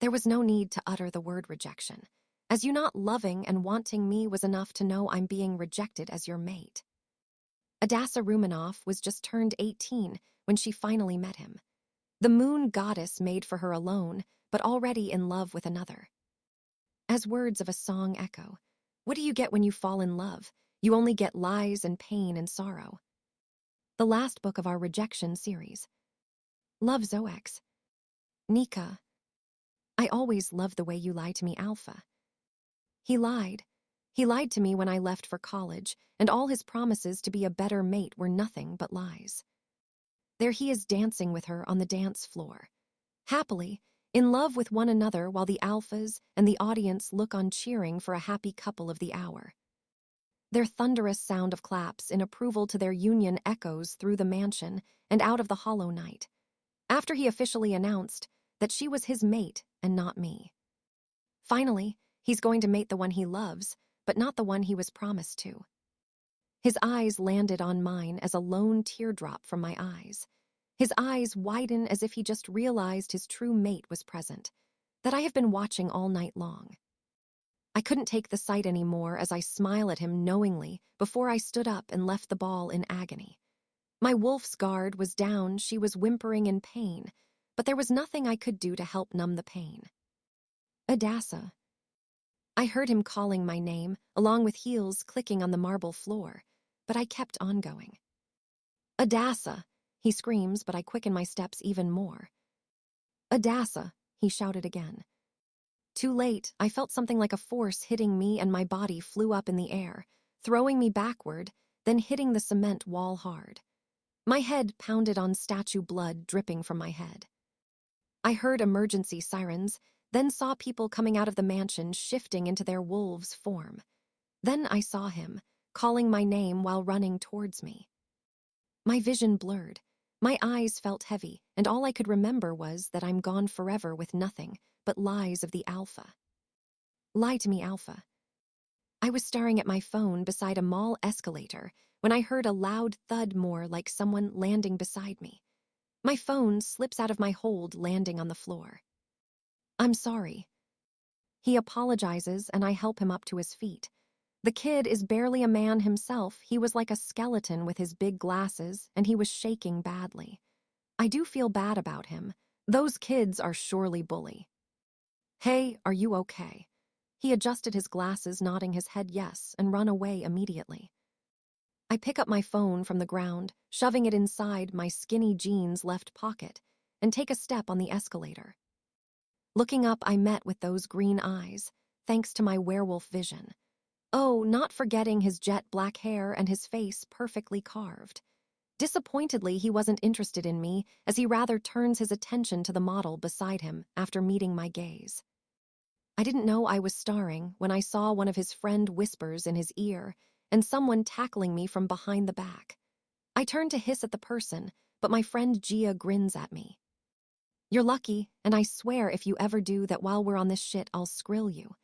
There was no need to utter the word rejection, as you not loving and wanting me was enough to know I'm being rejected as your mate. Addasah Rumanoff was just turned 18 when she finally met him. The moon goddess made for her alone, but already in love with another. As words of a song echo, what do you get when you fall in love? You only get lies and pain and sorrow. The last book of our Rejection series. Love Zoex. Nika. I always loved the way you lie to me, Alpha. He lied. He lied to me when I left for college, and all his promises to be a better mate were nothing but lies. There he is dancing with her on the dance floor. Happily, in love with one another while the alphas and the audience look on cheering for a happy couple of the hour. Their thunderous sound of claps in approval to their union echoes through the mansion and out of the hollow night, after he officially announced that she was his mate and not me. Finally, he's going to mate the one he loves, but not the one he was promised to. His eyes landed on mine as a lone teardrop from my eyes. His eyes widen as if he just realized his true mate was present, that I have been watching all night long. I couldn't take the sight anymore as I smile at him knowingly before I stood up and left the ball in agony. My wolf's guard was down, she was whimpering in pain, but there was nothing I could do to help numb the pain. Addasah. I heard him calling my name, along with heels clicking on the marble floor, but I kept on going. Addasah, he screams, but I quicken my steps even more. Addasah, he shouted again. Too late, I felt something like a force hitting me and my body flew up in the air, throwing me backward, then hitting the cement wall hard. My head pounded on statue blood dripping from my head. I heard emergency sirens, then saw people coming out of the mansion shifting into their wolves' form. Then I saw him, calling my name while running towards me. My vision blurred. My eyes felt heavy, and all I could remember was that I'm gone forever with nothing but lies of the Alpha. Lie to me, Alpha. I was staring at my phone beside a mall escalator when I heard a loud thud, more like someone landing beside me. My phone slips out of my hold, landing on the floor. I'm sorry. He apologizes, and I help him up to his feet. The kid is barely a man himself. He was like a skeleton with his big glasses, and he was shaking badly. I do feel bad about him. Those kids are surely bully. Hey, are you okay? He adjusted his glasses, nodding his head yes, and run away immediately. I pick up my phone from the ground, shoving it inside my skinny jeans left pocket, and take a step on the escalator. Looking up, I met with those green eyes, thanks to my werewolf vision. Oh, not forgetting his jet black hair and his face perfectly carved. Disappointedly, he wasn't interested in me, as he rather turns his attention to the model beside him after meeting my gaze. I didn't know I was starring when I saw one of his friend whispers in his ear and someone tackling me from behind the back. I turn to hiss at the person, but my friend Gia grins at me. You're lucky, and I swear if you ever do that while we're on this shit, I'll skrill you.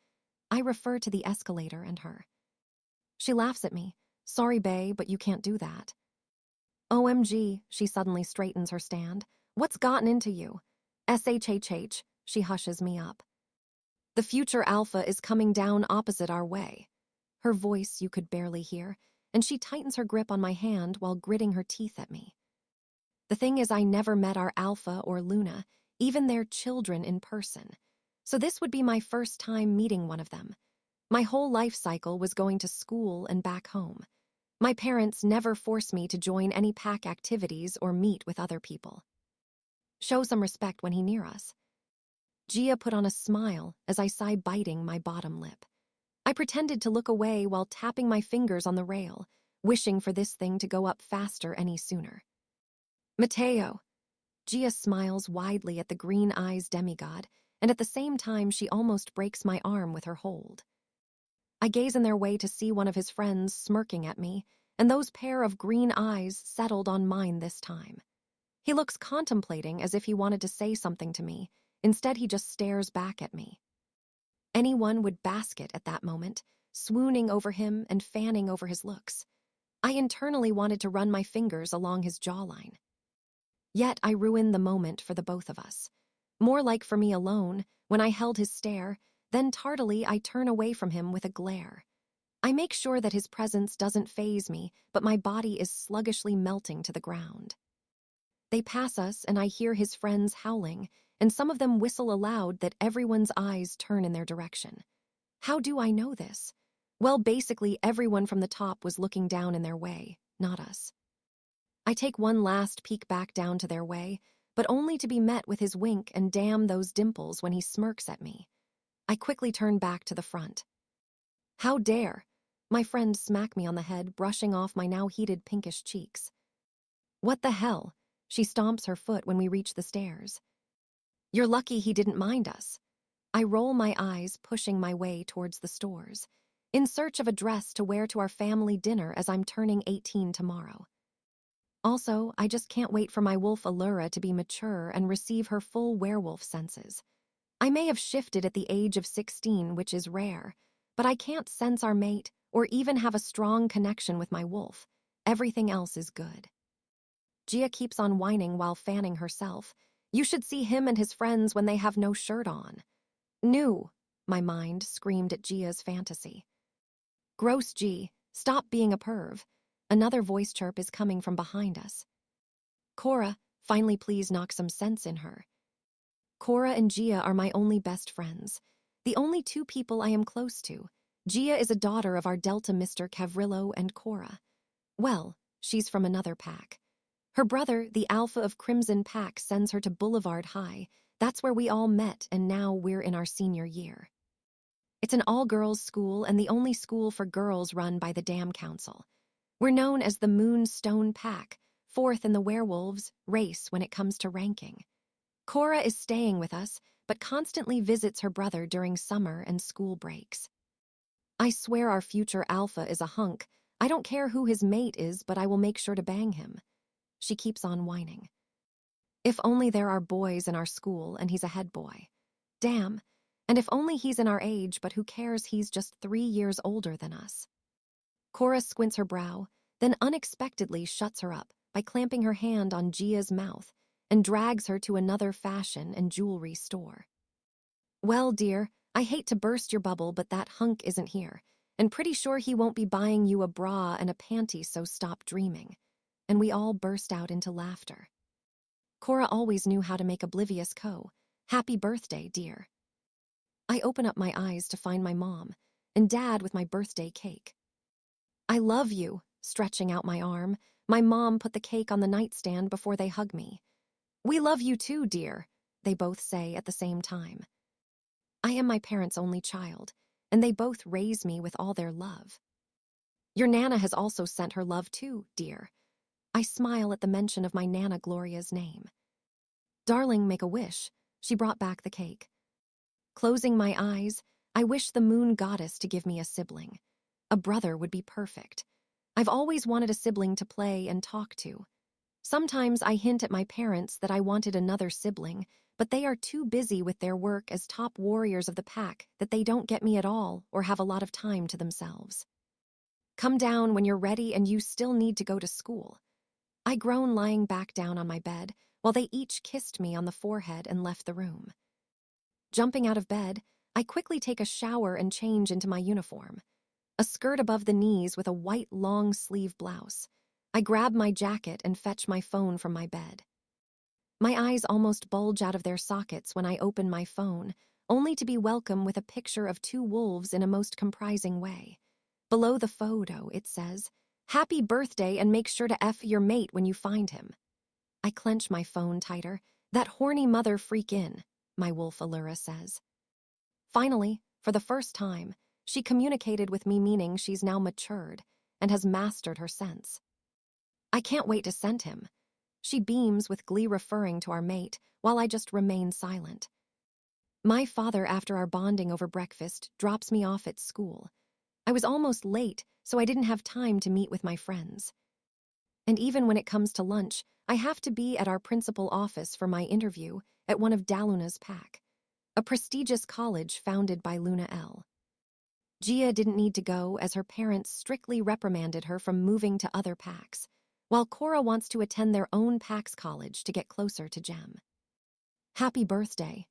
I refer to the escalator and her. She laughs at me. Sorry, bae, but you can't do that. OMG, she suddenly straightens her stand. What's gotten into you? SHHH, she hushes me up. The future Alpha is coming down opposite our way. Her voice you could barely hear, and she tightens her grip on my hand while gritting her teeth at me. The thing is, I never met our Alpha or Luna, even their children, in person. So this would be my first time meeting one of them. My whole life cycle was going to school and back home. My parents never forced me to join any pack activities or meet with other people. Show some respect when he near us. Gia put on a smile as I sigh, biting my bottom lip. I pretended to look away while tapping my fingers on the rail, wishing for this thing to go up faster any sooner. Mateo. Gia smiles widely at the green eyes demigod, and at the same time she almost breaks my arm with her hold. I gaze in their way to see one of his friends smirking at me, and those pair of green eyes settled on mine this time. He looks contemplating as if he wanted to say something to me. Instead, he just stares back at me. Anyone would basket at that moment, swooning over him and fanning over his looks. I internally wanted to run my fingers along his jawline. Yet I ruined the moment for the both of us. More like for me alone, when I held his stare, then tardily I turn away from him with a glare. I make sure that his presence doesn't faze me, but my body is sluggishly melting to the ground. They pass us, and I hear his friends howling, and some of them whistle aloud that everyone's eyes turn in their direction. How do I know this? Well, basically, everyone from the top was looking down in their way, not us. I take one last peek back down to their way, but only to be met with his wink and damn those dimples when he smirks at me. I quickly turn back to the front. How dare! My friend smacked me on the head, brushing off my now heated pinkish cheeks. What the hell? She stomps her foot when we reach the stairs. You're lucky he didn't mind us. I roll my eyes, pushing my way towards the stores, in search of a dress to wear to our family dinner as I'm turning 18 tomorrow. Also, I just can't wait for my wolf Allura to be mature and receive her full werewolf senses. I may have shifted at the age of 16, which is rare, but I can't sense our mate or even have a strong connection with my wolf. Everything else is good. Gia keeps on whining while fanning herself. You should see him and his friends when they have no shirt on. New, my mind screamed at Gia's fantasy. Gross, G, stop being a perv. Another voice chirp is coming from behind us. Cora, finally please knock some sense in her. Cora and Gia are my only best friends. The only two people I am close to. Gia is a daughter of our Delta Mr. Cavrillo and Cora. Well, she's from another pack. Her brother, the Alpha of Crimson Pack, sends her to Boulevard High. That's where we all met, and now we're in our senior year. It's an all-girls school and the only school for girls run by the Dam Council. We're known as the Moonstone Pack, fourth in the werewolves race when it comes to ranking. Cora is staying with us, but constantly visits her brother during summer and school breaks. I swear our future Alpha is a hunk. I don't care who his mate is, but I will make sure to bang him. She keeps on whining. If only there are boys in our school and he's a head boy. Damn. And if only he's in our age, but who cares, he's just 3 years older than us. Cora squints her brow, then unexpectedly shuts her up by clamping her hand on Gia's mouth and drags her to another fashion and jewelry store. Well, dear, I hate to burst your bubble, but that hunk isn't here, and pretty sure he won't be buying you a bra and a panty, so stop dreaming. And we all burst out into laughter. Cora always knew how to make oblivious co. Happy birthday, dear. I open up my eyes to find my mom and Dad with my birthday cake. I love you, stretching out my arm. My mom put the cake on the nightstand before they hug me. We love you too, dear, they both say at the same time. I am my parents' only child, and they both raise me with all their love. Your Nana has also sent her love too, dear. I smile at the mention of my Nana Gloria's name. Darling, make a wish. She brought back the cake. Closing my eyes, I wish the moon goddess to give me a sibling. A brother would be perfect. I've always wanted a sibling to play and talk to. Sometimes I hint at my parents that I wanted another sibling, but they are too busy with their work as top warriors of the pack that they don't get me at all or have a lot of time to themselves. Come down when you're ready and you still need to go to school. I groan lying back down on my bed while they each kissed me on the forehead and left the room. Jumping out of bed, I quickly take a shower and change into my uniform. A skirt above the knees with a white long-sleeve blouse. I grab my jacket and fetch my phone from my bed. My eyes almost bulge out of their sockets when I open my phone, only to be welcomed with a picture of 2 wolves in a most comprising way. Below the photo, it says, "Happy birthday and make sure to F your mate when you find him." I clench my phone tighter. That horny mother freak in, my wolf Allura says. Finally, for the first time, she communicated with me, meaning she's now matured and has mastered her sense. I can't wait to send him. She beams with glee, referring to our mate, while I just remain silent. My father, after our bonding over breakfast, drops me off at school. I was almost late, so I didn't have time to meet with my friends. And even when it comes to lunch, I have to be at our principal office for my interview at one of Daluna's pack, a prestigious college founded by Luna L. Gia didn't need to go, as her parents strictly reprimanded her from moving to other packs, while Cora wants to attend their own pack's college to get closer to Gem. Happy birthday.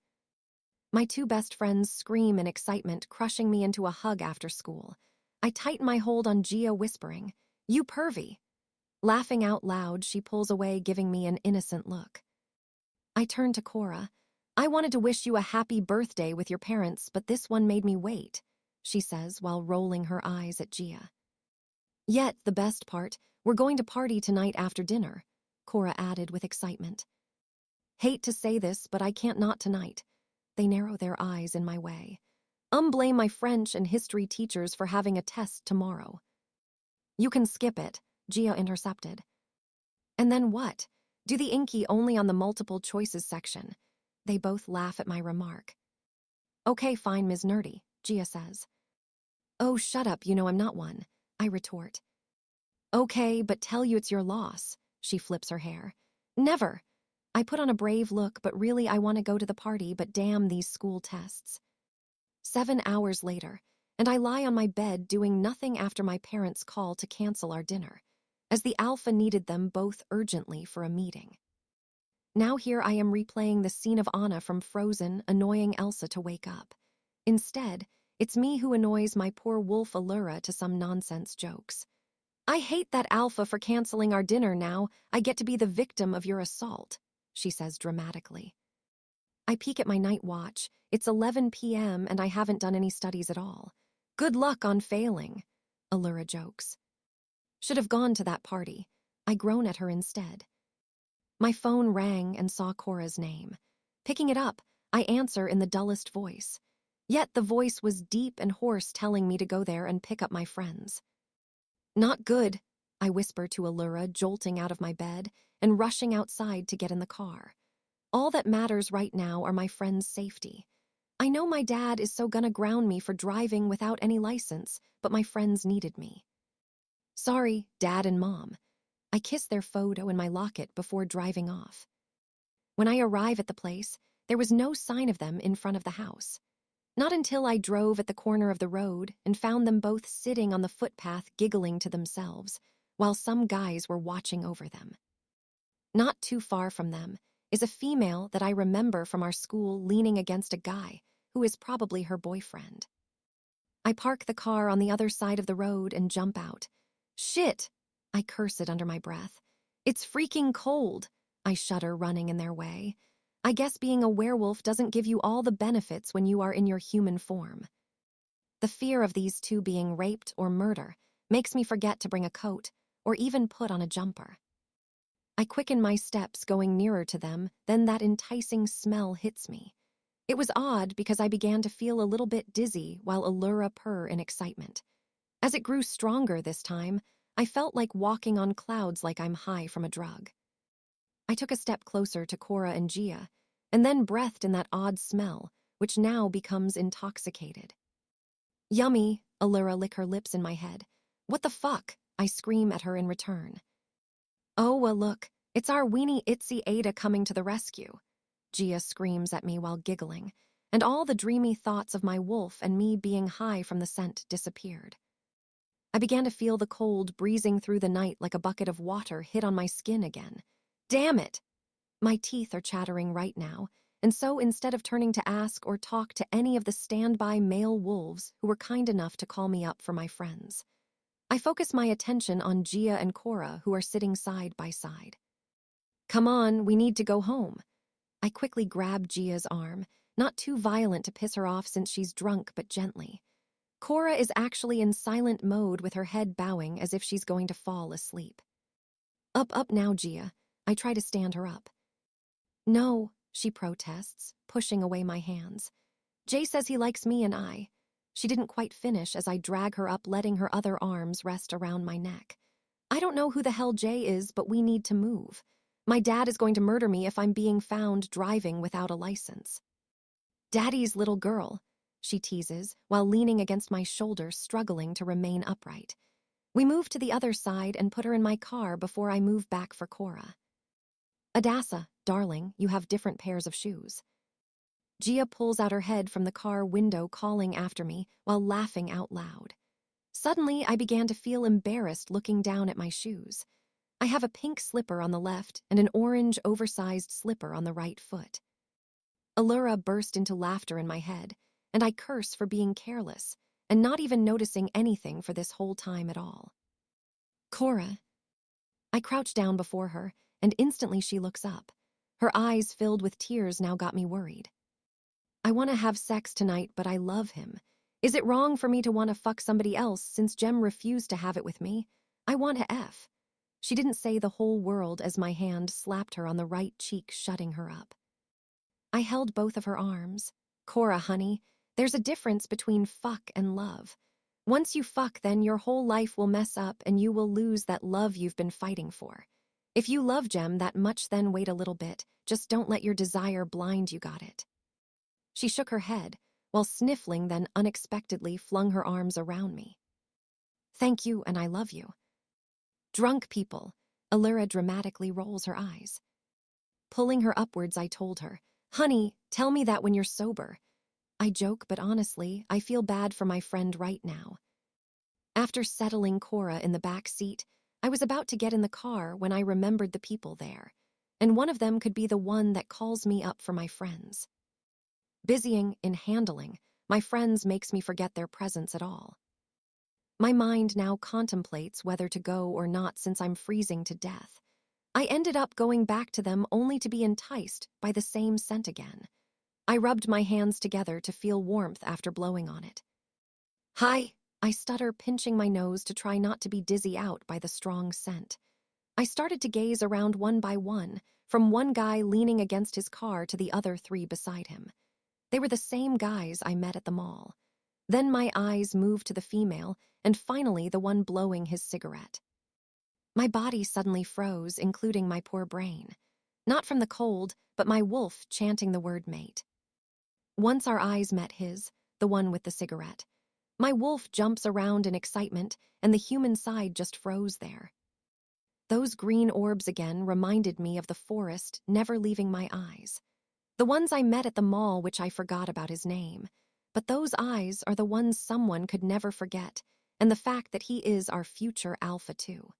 My two best friends scream in excitement, crushing me into a hug after school. I tighten my hold on Gia, whispering, "You pervy." Laughing out loud, she pulls away, giving me an innocent look. I turn to Cora. "I wanted to wish you a happy birthday with your parents, but this one made me wait," she says while rolling her eyes at Gia. "Yet, the best part, we're going to party tonight after dinner," Cora added with excitement. "Hate to say this, but I can't not tonight." They narrow their eyes in my way. Blame my French and history teachers for having a test tomorrow." "You can skip it," Gia intercepted. "And then what? Do the Inky only on the multiple choices section." They both laugh at my remark. "Okay, fine, Ms. Nerdy," Gia says. "Oh, shut up, you know I'm not one," I retort. "Okay, but tell you it's your loss," she flips her hair. "Never." I put on a brave look, but really I want to go to the party, but damn these school tests. 7 hours later, and I lie on my bed doing nothing after my parents call to cancel our dinner, as the alpha needed them both urgently for a meeting. Now here I am replaying the scene of Anna from Frozen annoying Elsa to wake up. Instead, it's me who annoys my poor wolf Allura to some nonsense jokes. "I hate that alpha for canceling our dinner now. I get to be the victim of your assault," she says dramatically. I peek at my night watch. It's 11 p.m. and I haven't done any studies at all. "Good luck on failing," Allura jokes. "Should have gone to that party." I groan at her instead. My phone rang and saw Cora's name. Picking it up, I answer in the dullest voice. Yet the voice was deep and hoarse, telling me to go there and pick up my friends. "Not good," I whisper to Allura, jolting out of my bed and rushing outside to get in the car. All that matters right now are my friends' safety. I know my dad is so gonna ground me for driving without any license, but my friends needed me. "Sorry, Dad and Mom." I kiss their photo in my locket before driving off. When I arrive at the place, there was no sign of them in front of the house. Not until I drove at the corner of the road and found them both sitting on the footpath giggling to themselves, while some guys were watching over them. Not too far from them is a female that I remember from our school leaning against a guy who is probably her boyfriend. I park the car on the other side of the road and jump out. "Shit!" I curse it under my breath. "It's freaking cold." I shudder, running in their way. I guess being a werewolf doesn't give you all the benefits when you are in your human form. The fear of these two being raped or murder makes me forget to bring a coat or even put on a jumper. I quicken my steps, going nearer to them, then that enticing smell hits me. It was odd because I began to feel a little bit dizzy while Allura purr in excitement. As it grew stronger this time, I felt like walking on clouds, like I'm high from a drug. I took a step closer to Cora and Gia, and then breathed in that odd smell, which now becomes intoxicated. "Yummy," Allura lick her lips in my head. "What the fuck?" I scream at her in return. "Oh, well, look, it's our weenie itsy Ada coming to the rescue," Gia screams at me while giggling, and all the dreamy thoughts of my wolf and me being high from the scent disappeared. I began to feel the cold breezing through the night like a bucket of water hit on my skin again. Damn it! My teeth are chattering right now, and so instead of turning to ask or talk to any of the standby male wolves who were kind enough to call me up for my friends, I focus my attention on Gia and Cora, who are sitting side by side. "Come on, we need to go home." I quickly grab Gia's arm, not too violent to piss her off since she's drunk, but gently. Cora is actually in silent mode with her head bowing as if she's going to fall asleep. Up now, Gia." I try to stand her up. "No," she protests, pushing away my hands. "Jay says he likes me and I." She didn't quite finish as I drag her up, letting her other arms rest around my neck. "I don't know who the hell Jay is, but we need to move. My dad is going to murder me if I'm being found driving without a license." "Daddy's little girl," she teases, while leaning against my shoulder, struggling to remain upright. We move to the other side and put her in my car before I move back for Cora. "Addasah, darling, you have different pairs of shoes." Gia pulls out her head from the car window, calling after me while laughing out loud. Suddenly, I began to feel embarrassed looking down at my shoes. I have a pink slipper on the left and an orange oversized slipper on the right foot. Allura burst into laughter in my head, and I curse for being careless and not even noticing anything for this whole time at all. Cora. I crouch down before her, and instantly she looks up. Her eyes filled with tears now got me worried. I want to have sex tonight, but I love him. Is it wrong for me to want to fuck somebody else since Jem refused to have it with me? I want to F. She didn't say the whole world as my hand slapped her on the right cheek, shutting her up. I held both of her arms. Cora, honey, there's a difference between fuck and love. Once you fuck, then your whole life will mess up and you will lose that love you've been fighting for. If you love Jem that much, then wait a little bit. Just don't let your desire blind you, got it? She shook her head, while sniffling, then unexpectedly flung her arms around me. Thank you, and I love you. Drunk people. Allura dramatically rolls her eyes. Pulling her upwards, I told her, honey, tell me that when you're sober. I joke, but honestly, I feel bad for my friend right now. After settling Cora in the back seat, I was about to get in the car when I remembered the people there, and one of them could be the one that calls me up for my friends. Busying in handling my friends makes me forget their presence at all. My mind now contemplates whether to go or not since I'm freezing to death. I ended up going back to them only to be enticed by the same scent again. I rubbed my hands together to feel warmth after blowing on it. Hi, I stutter, pinching my nose to try not to be dizzy out by the strong scent. I started to gaze around one by one, from one guy leaning against his car to the other three beside him. They were the same guys I met at the mall. Then my eyes moved to the female, and finally the one blowing his cigarette. My body suddenly froze, including my poor brain. Not from the cold, but my wolf chanting the word mate. Once our eyes met his, the one with the cigarette, my wolf jumps around in excitement, and the human side just froze there. Those green orbs again reminded me of the forest never leaving my eyes. The ones I met at the mall, which I forgot about his name. But those eyes are the ones someone could never forget, and the fact that he is our future alpha too.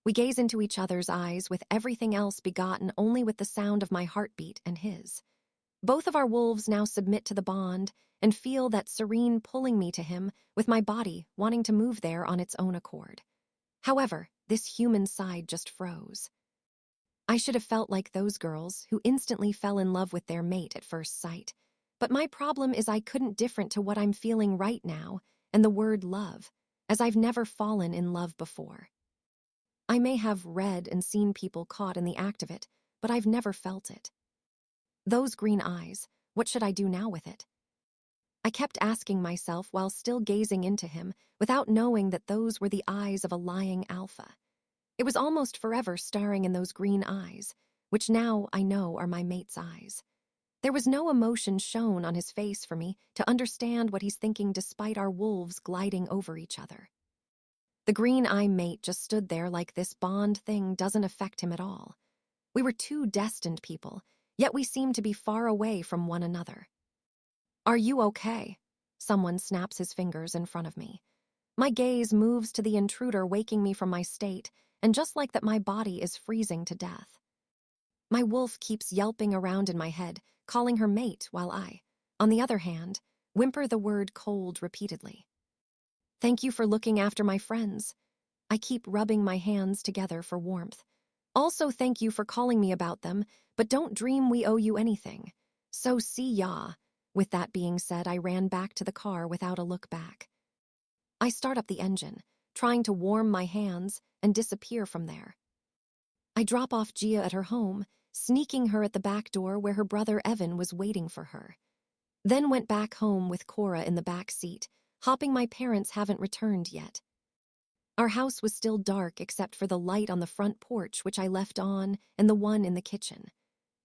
We gaze into each other's eyes with everything else begotten only with the sound of my heartbeat and his. Both of our wolves now submit to the bond and feel that serene pulling me to him, with my body wanting to move there on its own accord. However, this human side just froze. I should have felt like those girls who instantly fell in love with their mate at first sight. But my problem is I couldn't different to what I'm feeling right now and the word love, as I've never fallen in love before. I may have read and seen people caught in the act of it, but I've never felt it. Those green eyes, what should I do now with it? I kept asking myself while still gazing into him, without knowing that those were the eyes of a lying alpha. It was almost forever staring in those green eyes, which now I know are my mate's eyes. There was no emotion shown on his face for me to understand what he's thinking despite our wolves gliding over each other. The green eye mate just stood there like this bond thing doesn't affect him at all. We were two destined people, yet we seemed to be far away from one another. Are you okay? Someone snaps his fingers in front of me. My gaze moves to the intruder waking me from my state, and just like that my body is freezing to death. My wolf keeps yelping around in my head, calling her mate while I, on the other hand, whimper the word cold repeatedly. Thank you for looking after my friends. I keep rubbing my hands together for warmth. Also thank you for calling me about them, but don't dream we owe you anything. So see ya. With that being said, I ran back to the car without a look back. I start up the engine, trying to warm my hands and disappear from there. I drop off Gia at her home, sneaking her at the back door where her brother Evan was waiting for her. Then went back home with Cora in the back seat, hoping my parents haven't returned yet. Our house was still dark except for the light on the front porch, which I left on, and the one in the kitchen.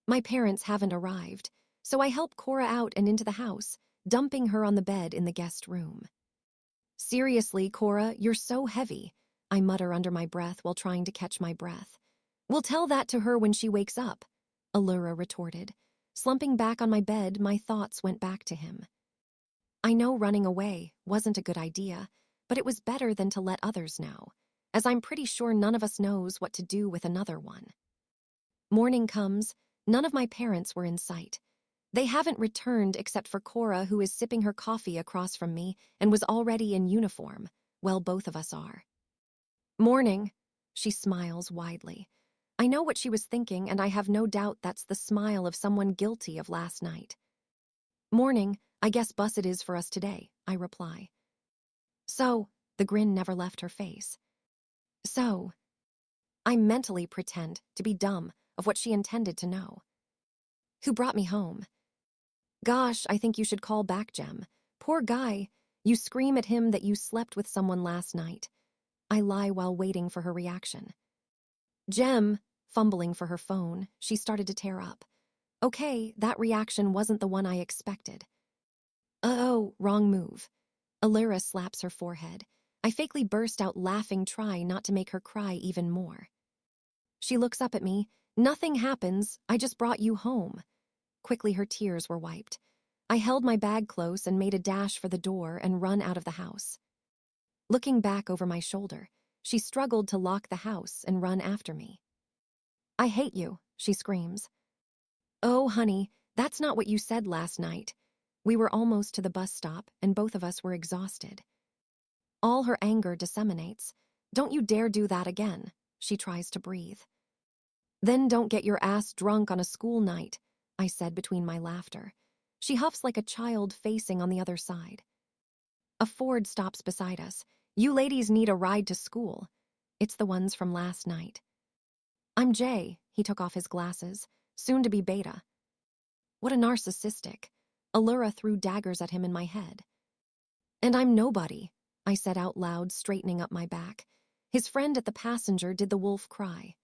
My parents haven't arrived, so I help Cora out and into the house, dumping her on the bed in the guest room. Seriously, Cora, you're so heavy, I mutter under my breath while trying to catch my breath. We'll tell that to her when she wakes up, Allura retorted. Slumping back on my bed, my thoughts went back to him. I know running away wasn't a good idea, but it was better than to let others know, as I'm pretty sure none of us knows what to do with another one. Morning comes, none of my parents were in sight. They haven't returned except for Cora, who is sipping her coffee across from me and was already in uniform. Well, both of us are. Morning, she smiles widely. I know what she was thinking, and I have no doubt that's the smile of someone guilty of last night. Morning, I guess bus it is for us today, I reply. So, the grin never left her face. So, I mentally pretend to be dumb of what she intended to know. Who brought me home? Gosh, I think you should call back, Jem. Poor guy. You scream at him that you slept with someone last night. I lie while waiting for her reaction. Jem, fumbling for her phone, she started to tear up. Okay, that reaction wasn't the one I expected. Oh, wrong move. Alyra slaps her forehead. I fakely burst out laughing, try not to make her cry even more. She looks up at me. Nothing happens, I just brought you home. Quickly her tears were wiped. I held my bag close and made a dash for the door and run out of the house. Looking back over my shoulder, she struggled to lock the house and run after me. I hate you, she screams. Oh, honey, that's not what you said last night. We were almost to the bus stop and both of us were exhausted. All her anger disseminates. Don't you dare do that again, she tries to breathe. Then don't get your ass drunk on a school night, I said between my laughter. She huffs like a child facing on the other side. A Ford stops beside us. You ladies need a ride to school. It's the ones from last night. I'm Jay, he took off his glasses, soon to be Beta. What a narcissistic. Alyra threw daggers at him in my head. And I'm nobody, I said out loud, straightening up my back. His friend at the passenger did the wolf cry.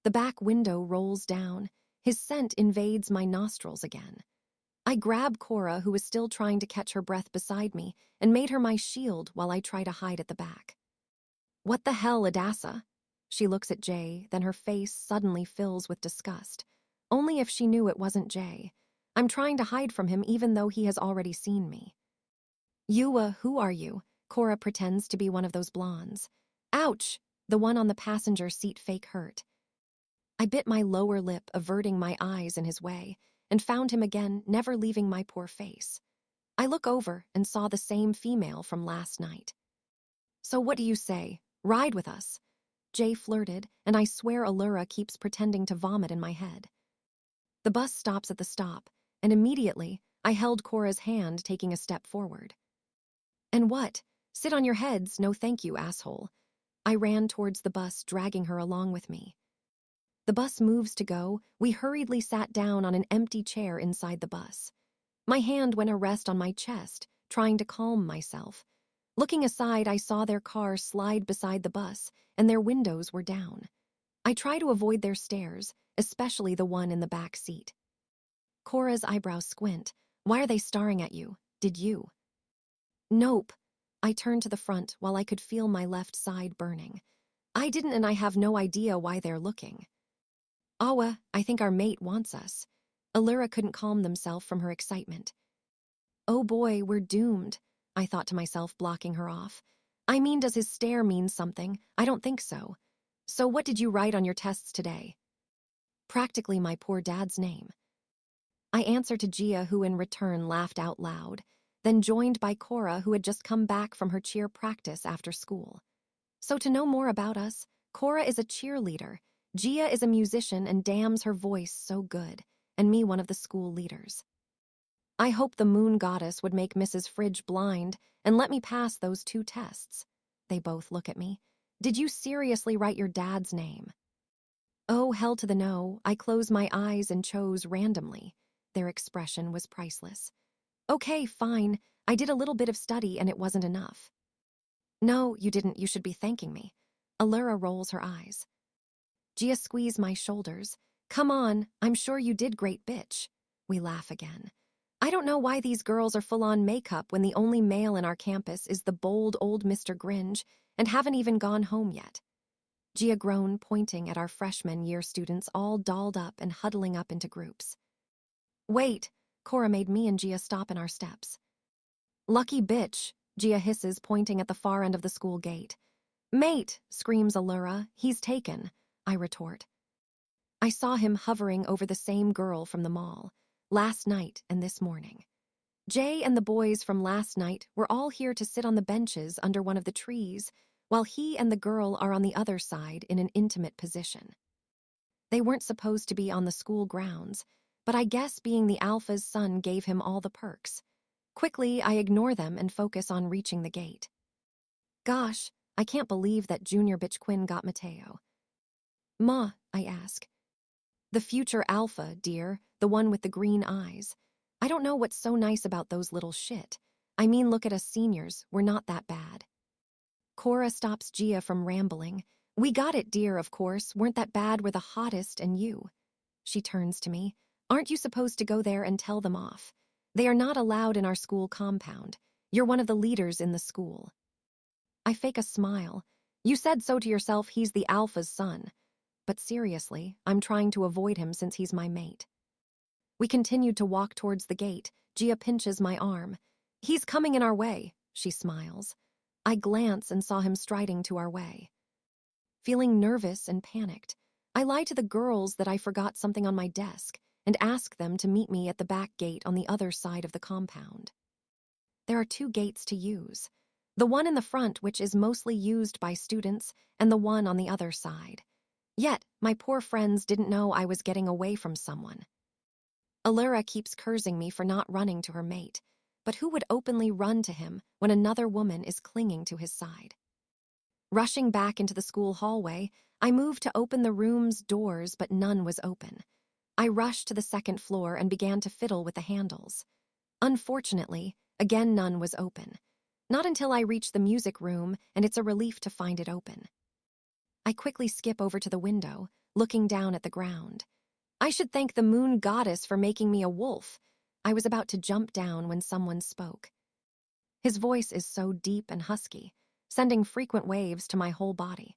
The back window rolls down. His scent invades my nostrils again. I grab Cora, who was still trying to catch her breath beside me, and made her my shield while I try to hide at the back. What the hell, Addasah? She looks at Jay, then her face suddenly fills with disgust. Only if she knew it wasn't Jay. I'm trying to hide from him even though he has already seen me. Who are you? Cora pretends to be one of those blondes. Ouch! The one on the passenger seat fake hurt. I bit my lower lip, averting my eyes in his way, and found him again, never leaving my poor face. I look over and saw the same female from last night. So what do you say? Ride with us? Jay flirted, and I swear Alyra keeps pretending to vomit in my head. The bus stops at the stop, and immediately I held Cora's hand, taking a step forward. And what? Sit on your heads, no thank you, asshole. I ran towards the bus, dragging her along with me. The bus moves to go. We hurriedly sat down on an empty chair inside the bus. My hand went a rest on my chest, trying to calm myself. Looking aside, I saw their car slide beside the bus, and their windows were down. I try to avoid their stares, especially the one in the back seat. Cora's eyebrows squint. Why are they staring at you? Did you? Nope. I turned to the front while I could feel my left side burning. I didn't, and I have no idea why they're looking. Awa, I think our mate wants us. Alyra couldn't calm themselves from her excitement. Oh boy, we're doomed, I thought to myself, blocking her off. I mean, does his stare mean something? I don't think so. So what did you write on your tests today? Practically my poor dad's name. I answered to Gia, who in return laughed out loud, then joined by Cora, who had just come back from her cheer practice after school. So to know more about us, Cora is a cheerleader, Gia is a musician and damns her voice so good, and me one of the school leaders. I hope the moon goddess would make Mrs. Fridge blind and let me pass those 2 tests. They both look at me. Did you seriously write your dad's name? Oh, hell to the no. I closed my eyes and chose randomly. Their expression was priceless. Okay, fine. I did a little bit of study and it wasn't enough. No, you didn't. You should be thanking me. Alyra rolls her eyes. Gia squeezed my shoulders. Come on, I'm sure you did great, bitch. We laugh again. I don't know why these girls are full on makeup when the only male in our campus is the bold old Mr. Gringe and haven't even gone home yet. Gia groaned, pointing at our freshman year students all dolled up and huddling up into groups. Wait, Cora made me and Gia stop in our steps. Lucky bitch, Gia hisses, pointing at the far end of the school gate. Mate, screams Alyra, he's taken, I retort. I saw him hovering over the same girl from the mall. last night and this morning. Jay and the boys from last night were all here to sit on the benches under one of the trees, while he and the girl are on the other side in an intimate position. They weren't supposed to be on the school grounds, but I guess being the alpha's son gave him all the perks. Quickly, I ignore them and focus on reaching the gate. Gosh, I can't believe that Junior Bitch Quinn got Mateo. Ma, I ask. The future alpha, dear, the one with the green eyes. I don't know what's so nice about those little shit. I mean, look at us seniors, we're not that bad. Cora stops Gia from rambling. We got it, dear, of course, weren't that bad, we're the hottest, and you. She turns to me. Aren't you supposed to go there and tell them off? They are not allowed in our school compound. You're one of the leaders in the school. I fake a smile. You said so to yourself, he's the alpha's son. But seriously, I'm trying to avoid him since he's my mate. We continued to walk towards the gate. Gia pinches my arm. He's coming in our way, she smiles. I glance and saw him striding to our way. Feeling nervous and panicked, I lie to the girls that I forgot something on my desk and ask them to meet me at the back gate on the other side of the compound. There are 2 gates to use. The one in the front, which is mostly used by students, and the one on the other side. Yet, my poor friends didn't know I was getting away from someone. Allura keeps cursing me for not running to her mate, but who would openly run to him when another woman is clinging to his side? Rushing back into the school hallway, I moved to open the room's doors, but none was open. I rushed to the 2nd floor and began to fiddle with the handles. Unfortunately, again none was open. Not until I reach the music room, and it's a relief to find it open. I quickly skip over to the window, looking down at the ground. I should thank the moon goddess for making me a wolf. I was about to jump down when someone spoke. His voice is so deep and husky, sending frequent waves to my whole body.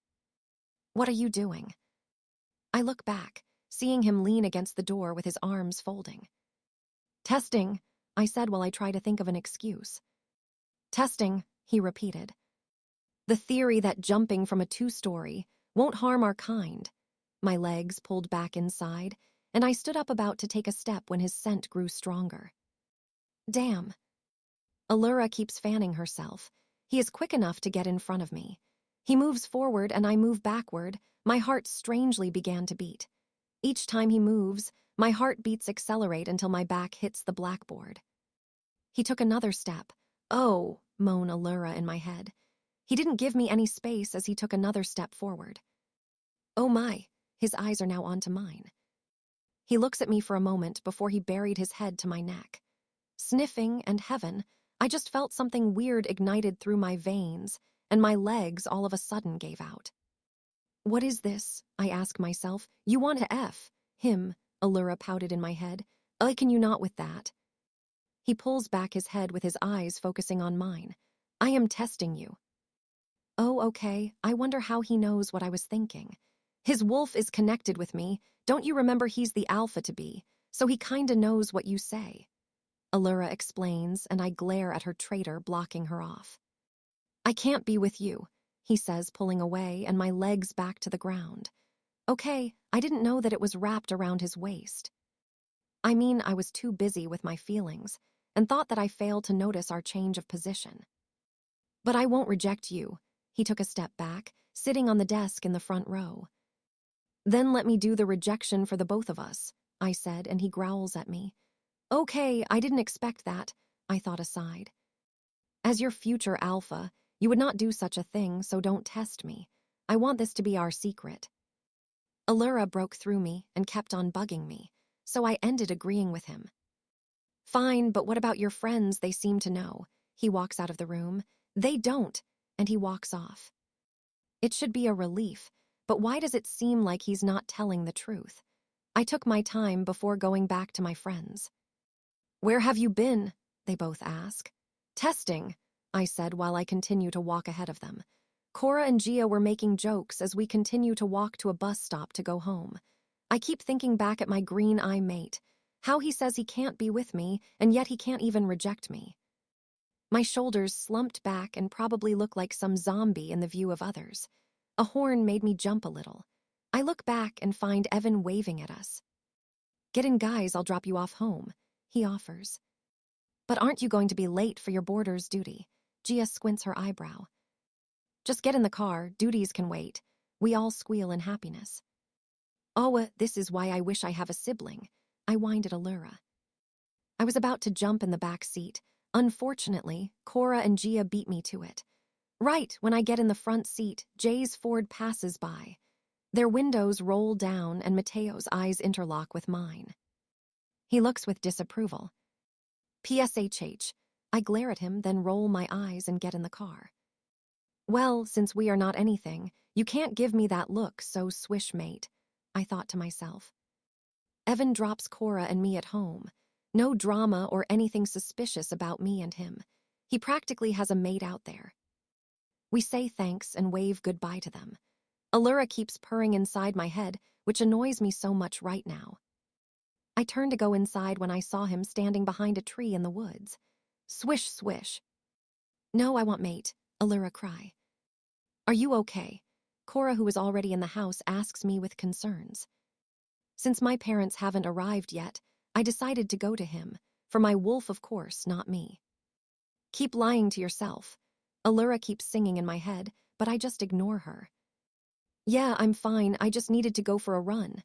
What are you doing? I look back, seeing him lean against the door with his arms folding. Testing, I said while I try to think of an excuse. Testing, he repeated. The theory that jumping from a 2-story won't harm our kind. My legs pulled back inside, and I stood up about to take a step when his scent grew stronger. Damn. Allura keeps fanning herself. He is quick enough to get in front of me. He moves forward and I move backward. My heart strangely began to beat. Each time he moves, my heartbeats accelerate until my back hits the blackboard. He took another step. Oh, moan Allura in my head. He didn't give me any space as he took another step forward. Oh my, his eyes are now onto mine. He looks at me for a moment before he buried his head to my neck. Sniffing and heaven, I just felt something weird ignited through my veins, and my legs all of a sudden gave out. What is this? I ask myself. You want to F him, Allura pouted in my head. Can you not with that? He pulls back his head with his eyes focusing on mine. I am testing you. Oh, okay, I wonder how he knows what I was thinking. His wolf is connected with me. Don't you remember he's the alpha to be, so he kinda knows what you say. Allura explains, and I glare at her traitor, blocking her off. I can't be with you, he says, pulling away, and my legs back to the ground. Okay, I didn't know that it was wrapped around his waist. I mean, I was too busy with my feelings, and thought that I failed to notice our change of position. But I won't reject you. He took a step back, sitting on the desk in the front row. Then let me do the rejection for the both of us, I said, and he growls at me. Okay, I didn't expect that, I thought aside. As your future alpha, you would not do such a thing, so don't test me. I want this to be our secret. Allura broke through me and kept on bugging me, so I ended agreeing with him. Fine, but what about your friends? They seem to know. He walks out of the room. They don't, and he walks off. It should be a relief, but why does it seem like he's not telling the truth? I took my time before going back to my friends. Where have you been? They both ask. Testing, I said while I continue to walk ahead of them. Cora and Gia were making jokes as we continue to walk to a bus stop to go home. I keep thinking back at my green eye mate, how he says he can't be with me, and yet he can't even reject me. My shoulders slumped back and probably look like some zombie in the view of others. A horn made me jump a little. I look back and find Evan waving at us. Get in, guys, I'll drop you off home. he offers. But aren't you going to be late for your boarder's duty? Gia squints her eyebrow. Just get in the car, duties can wait. We all squeal in happiness. Oh, this is why I wish I have a sibling, I whined at Allura. I was about to jump in the back seat. Unfortunately, Cora and Gia beat me to it. Right when I get in the front seat, Jay's Ford passes by. Their windows roll down and Mateo's eyes interlock with mine. He looks with disapproval. PSHH. I glare at him, then roll my eyes and get in the car. Well, since we are not anything, you can't give me that look, so swish, mate, I thought to myself. Evan drops Cora and me at home. No drama or anything suspicious about me and him. He practically has a mate out there. We say thanks and wave goodbye to them. Allura keeps purring inside my head, which annoys me so much right now. I turned to go inside when I saw him standing behind a tree in the woods. Swish, swish. No, I want mate, Allura cry. Are you okay? Cora, who is already in the house, asks me with concerns. Since my parents haven't arrived yet, I decided to go to him. For my wolf, of course, not me. Keep lying to yourself. Allura keeps singing in my head, but I just ignore her. Yeah, I'm fine, I just needed to go for a run.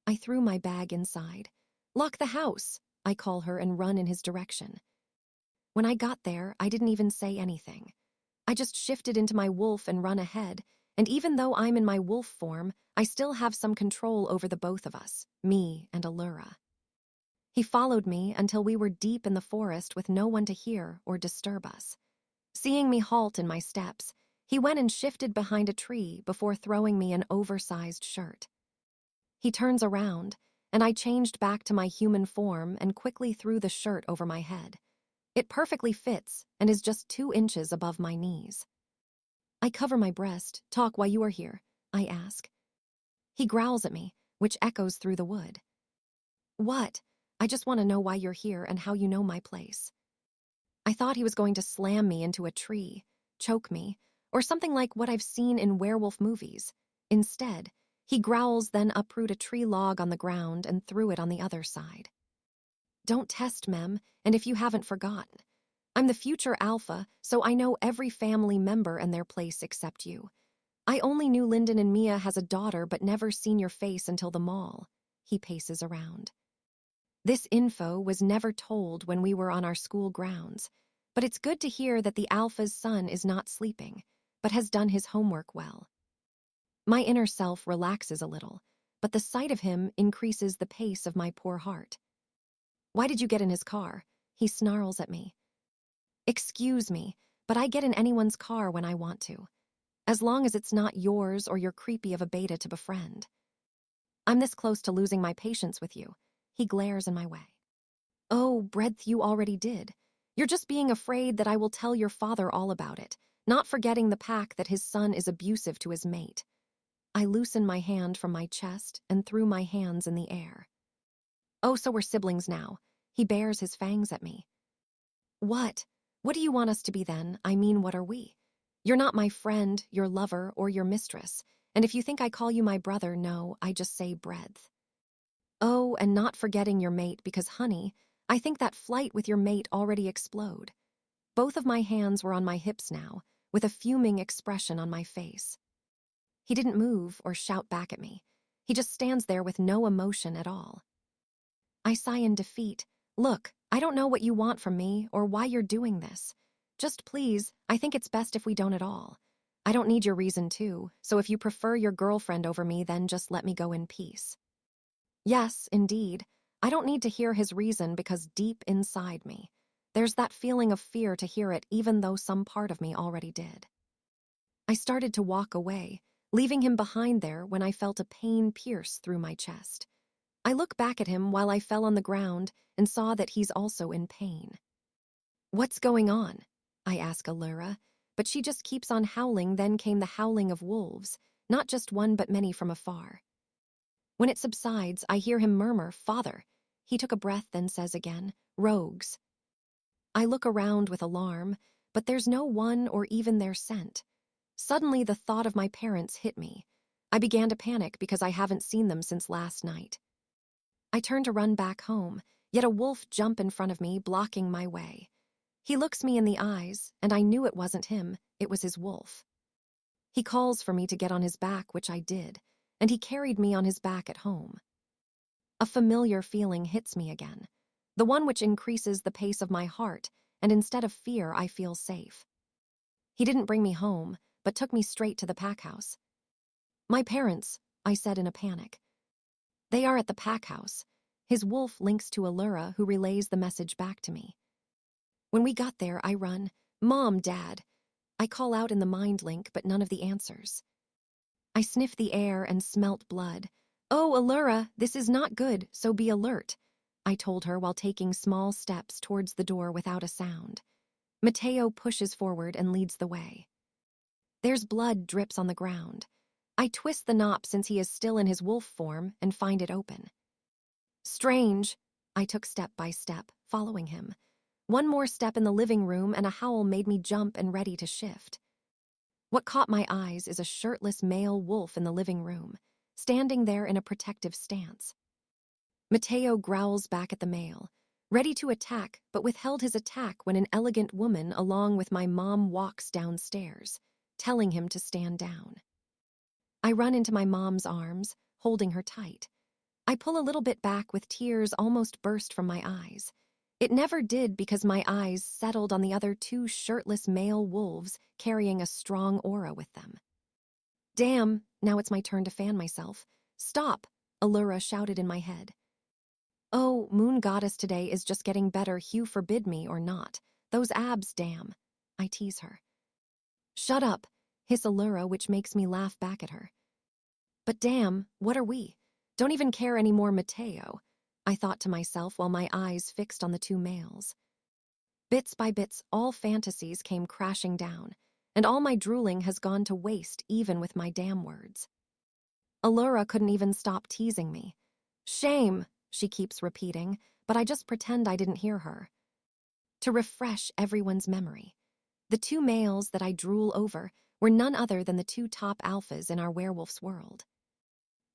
I threw my bag inside. Lock the house, I call her and run in his direction. When I got there, I didn't even say anything. I just shifted into my wolf and run ahead, and even though I'm in my wolf form, I still have some control over the both of us, me and Allura. He followed me until we were deep in the forest with no one to hear or disturb us. Seeing me halt in my steps, he went and shifted behind a tree before throwing me an oversized shirt. He turns around, and I changed back to my human form and quickly threw the shirt over my head. It perfectly fits and is just 2 inches above my knees. I cover my breast. Talk while you are here, I ask. He growls at me, which echoes through the wood. What? I just want to know why you're here and how you know my place. I thought he was going to slam me into a tree, choke me, or something like what I've seen in werewolf movies. Instead, he growls, then uproot a tree log on the ground and threw it on the other side. Don't test, Mem, and if you haven't forgotten, I'm the future alpha, so I know every family member and their place except you. I only knew Lyndon and Mia has a daughter but never seen your face until the mall. He paces around. This info was never told when we were on our school grounds, but it's good to hear that the alpha's son is not sleeping, but has done his homework well. My inner self relaxes a little, but the sight of him increases the pace of my poor heart. Why did you get in his car? He snarls at me. Excuse me, but I get in anyone's car when I want to, as long as it's not yours or you're creepy of a beta to befriend. I'm this close to losing my patience with you. He glares in my way. Oh, breadth, you already did. You're just being afraid that I will tell your father all about it, not forgetting the pack that his son is abusive to his mate. I loosen my hand from my chest and threw my hands in the air. Oh, so we're siblings now. He bares his fangs at me. What? What do you want us to be then? I mean, what are we? You're not my friend, your lover, or your mistress, and if you think I call you my brother, no, I just say breadth. Oh, and not forgetting your mate because, honey, I think that flight with your mate already explode. Both of my hands were on my hips now, with a fuming expression on my face. He didn't move or shout back at me. He just stands there with no emotion at all. I sigh in defeat. Look, I don't know what you want from me or why you're doing this. Just please, I think it's best if we don't at all. I don't need your reason too, so if you prefer your girlfriend over me, then just let me go in peace. Yes, indeed. I don't need to hear his reason because deep inside me, there's that feeling of fear to hear it even though some part of me already did. I started to walk away, leaving him behind there when I felt a pain pierce through my chest. I look back at him while I fell on the ground and saw that he's also in pain. What's going on? I ask Allura, but she just keeps on howling. Then came the howling of wolves, not just one but many from afar. When it subsides, I hear him murmur, "Father." He took a breath, then says again, "Rogues." I look around with alarm, but there's no one or even their scent. Suddenly, the thought of my parents hit me. I began to panic because I haven't seen them since last night. I turn to run back home, yet a wolf jump in front of me, blocking my way. He looks me in the eyes, and I knew it wasn't him, it was his wolf. He calls for me to get on his back, which I did, and he carried me on his back at home. A familiar feeling hits me again, the one which increases the pace of my heart, and instead of fear, I feel safe. He didn't bring me home, but took me straight to the pack house. "My parents," I said in a panic. "They are at the pack house." His wolf links to Allura, who relays the message back to me. When we got there, I run, "Mom, Dad." I call out in the mind link, but none of the answers. I sniff the air and smelt blood. "Oh, Allura, this is not good, so be alert," I told her while taking small steps towards the door without a sound. Mateo pushes forward and leads the way. There's blood drips on the ground. I twist the knob since he is still in his wolf form and find it open. "Strange." I took step by step, following him. One more step in the living room and a howl made me jump and ready to shift. What caught my eyes is a shirtless male wolf in the living room, standing there in a protective stance. Mateo growls back at the male, ready to attack, but withheld his attack when an elegant woman along with my mom walks downstairs, telling him to stand down. I run into my mom's arms, holding her tight. I pull a little bit back with tears almost burst from my eyes. It never did because my eyes settled on the other two shirtless male wolves carrying a strong aura with them. "Damn, now it's my turn to fan myself." "Stop," Allura shouted in my head. "Oh, moon goddess today is just getting better, Hugh forbid me or not. Those abs, damn." I tease her. "Shut up," hiss Allura, which makes me laugh back at her. "But damn, what are we? Don't even care anymore, Mateo," I thought to myself while my eyes fixed on the two males. Bits by bits, all fantasies came crashing down, and all my drooling has gone to waste even with my damn words. Allura couldn't even stop teasing me. "Shame," she keeps repeating, but I just pretend I didn't hear her. To refresh everyone's memory, the two males that I drool over were none other than the two top alphas in our werewolf's world.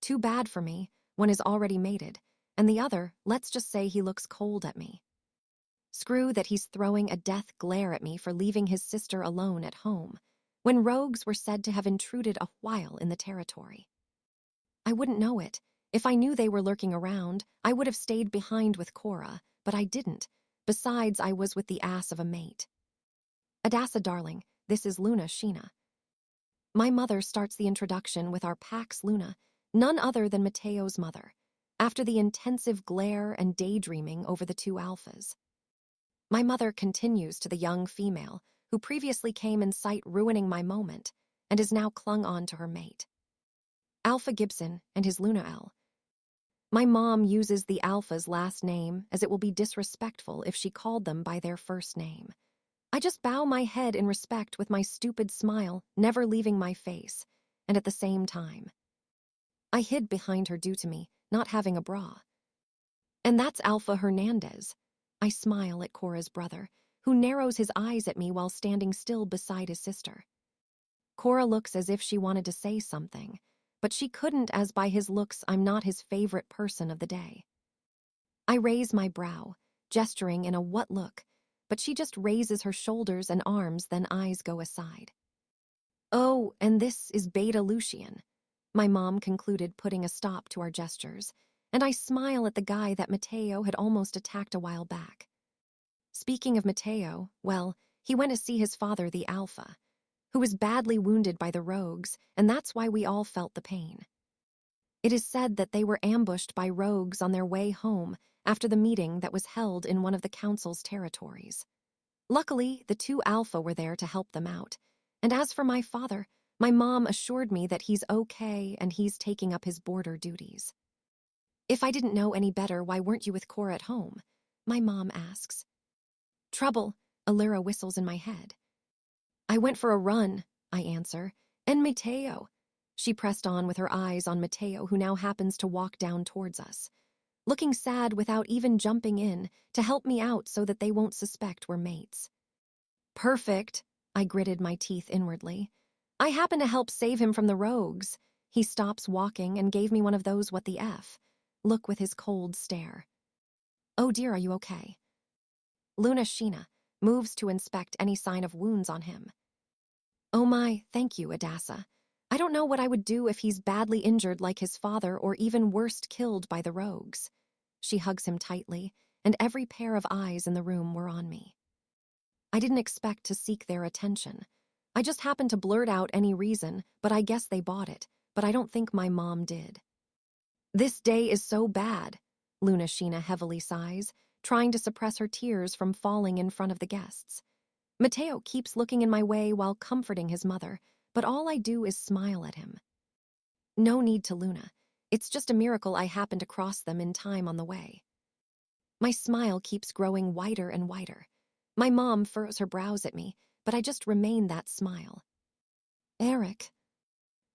Too bad for me, one is already mated, and the other, let's just say he looks cold at me. Screw that he's throwing a death glare at me for leaving his sister alone at home, when rogues were said to have intruded a while in the territory. I wouldn't know it. If I knew they were lurking around, I would have stayed behind with Cora, but I didn't. Besides, I was with the ass of a mate. "Addasah, darling, this is Luna Sheena." My mother starts the introduction with our Pax Luna, none other than Mateo's mother, after the intensive glare and daydreaming over the two alphas. My mother continues to the young female, who previously came in sight ruining my moment, and is now clung on to her mate. Alpha Gibson and his Luna L. My mom uses the Alpha's last name as it will be disrespectful if she called them by their first name. I just bow my head in respect with my stupid smile never leaving my face, and at the same time, I hid behind her due to me not having a bra. "And that's Alpha Hernandez." I smile at Cora's brother, who narrows his eyes at me while standing still beside his sister. Cora looks as if she wanted to say something, but she couldn't as by his looks I'm not his favorite person of the day. I raise my brow, gesturing in a what look, but she just raises her shoulders and arms, then eyes go aside. "Oh, and this is Beta Lucian," my mom concluded, putting a stop to our gestures, and I smile at the guy that Mateo had almost attacked a while back. Speaking of Mateo, well, he went to see his father, the Alpha, who was badly wounded by the rogues, and that's why we all felt the pain. It is said that they were ambushed by rogues on their way home after the meeting that was held in one of the council's territories. Luckily, the two Alpha were there to help them out, and as for my father, my mom assured me that he's okay and he's taking up his border duties. "If I didn't know any better, why weren't you with Cora at home?" my mom asks. "Trouble," Allura whistles in my head. "I went for a run," I answer. "And Mateo." She pressed on with her eyes on Mateo, who now happens to walk down towards us, looking sad without even jumping in to help me out so that they won't suspect we're mates. "Perfect," I gritted my teeth inwardly. "I happen to help save him from the rogues." He stops walking and gave me one of those what the F look with his cold stare. Oh dear, are you okay? Luna Sheena moves to inspect any sign of wounds on him. Oh my, thank you, Addasah. I don't know what I would do if he's badly injured like his father or even worst killed by the rogues. She hugs him tightly, and every pair of eyes in the room were on me. I didn't expect to seek their attention. I just happened to blurt out any reason, but I guess they bought it, but I don't think my mom did. This day is so bad, Luna Sheena heavily sighs, trying to suppress her tears from falling in front of the guests. Mateo keeps looking in my way while comforting his mother, but all I do is smile at him. No need to, Luna. It's just a miracle I happened to cross them in time on the way. My smile keeps growing wider and wider. My mom furrows her brows at me, but I just remain that smile. Eric.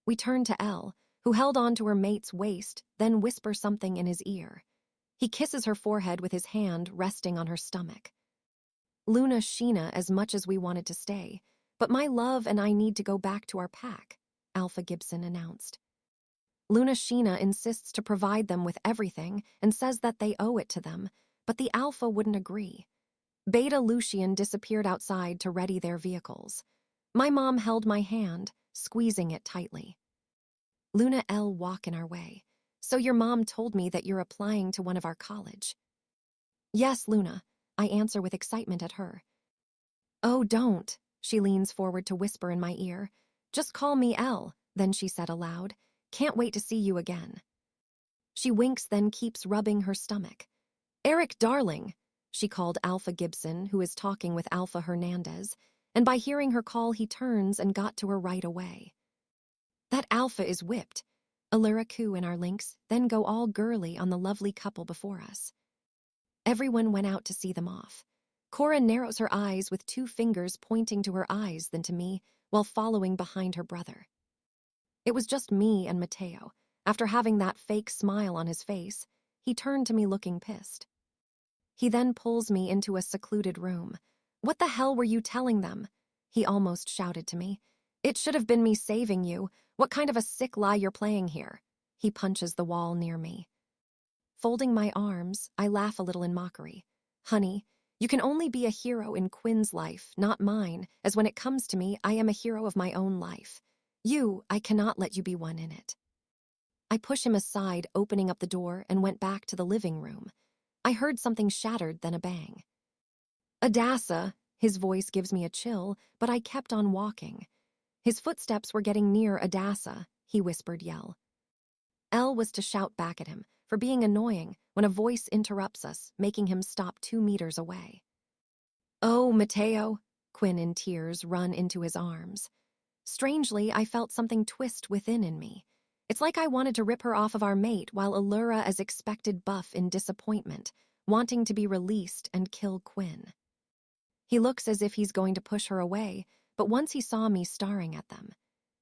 We turn to Elle, who held on to her mate's waist, then whisper something in his ear. He kisses her forehead with his hand resting on her stomach. Luna Sheena as much as we wanted to stay, but my love and I need to go back to our pack, Alpha Gibson announced. Luna Sheena insists to provide them with everything and says that they owe it to them, but the Alpha wouldn't agree. Beta Lucian disappeared outside to ready their vehicles. My mom held my hand, squeezing it tightly. Luna L walk in our way. So your mom told me that you're applying to one of our college. Yes, Luna, I answer with excitement at her. Oh, don't, she leans forward to whisper in my ear. Just call me Elle, then she said aloud. Can't wait to see you again. She winks, then keeps rubbing her stomach. Eric, darling, she called Alpha Gibson, who is talking with Alpha Hernandez, and by hearing her call he turns and got to her right away. That Alpha is whipped. Allura coo in our links, then go all girly on the lovely couple before us. Everyone went out to see them off. Cora narrows her eyes with 2 fingers pointing to her eyes than to me, while following behind her brother. It was just me and Mateo. After having that fake smile on his face, he turned to me looking pissed. He then pulls me into a secluded room. What the hell were you telling them? He almost shouted to me. It should have been me saving you. What kind of a sick lie you're playing here? He punches the wall near me. Folding my arms, I laugh a little in mockery. Honey, you can only be a hero in Quinn's life, not mine, as when it comes to me, I am a hero of my own life. I cannot let you be one in it. I push him aside, opening up the door, and went back to the living room. I heard something shattered, then a bang. Addasah, his voice gives me a chill, but I kept on walking. His footsteps were getting near Addasah, he whispered yell. Elle was to shout back at him for being annoying when a voice interrupts us, making him stop 2 meters away. Oh, Mateo, Quinn in tears run into his arms. Strangely, I felt something twist within in me. It's like I wanted to rip her off of our mate while Allura as expected buff in disappointment, wanting to be released and kill Quinn. He looks as if he's going to push her away, but once he saw me staring at them,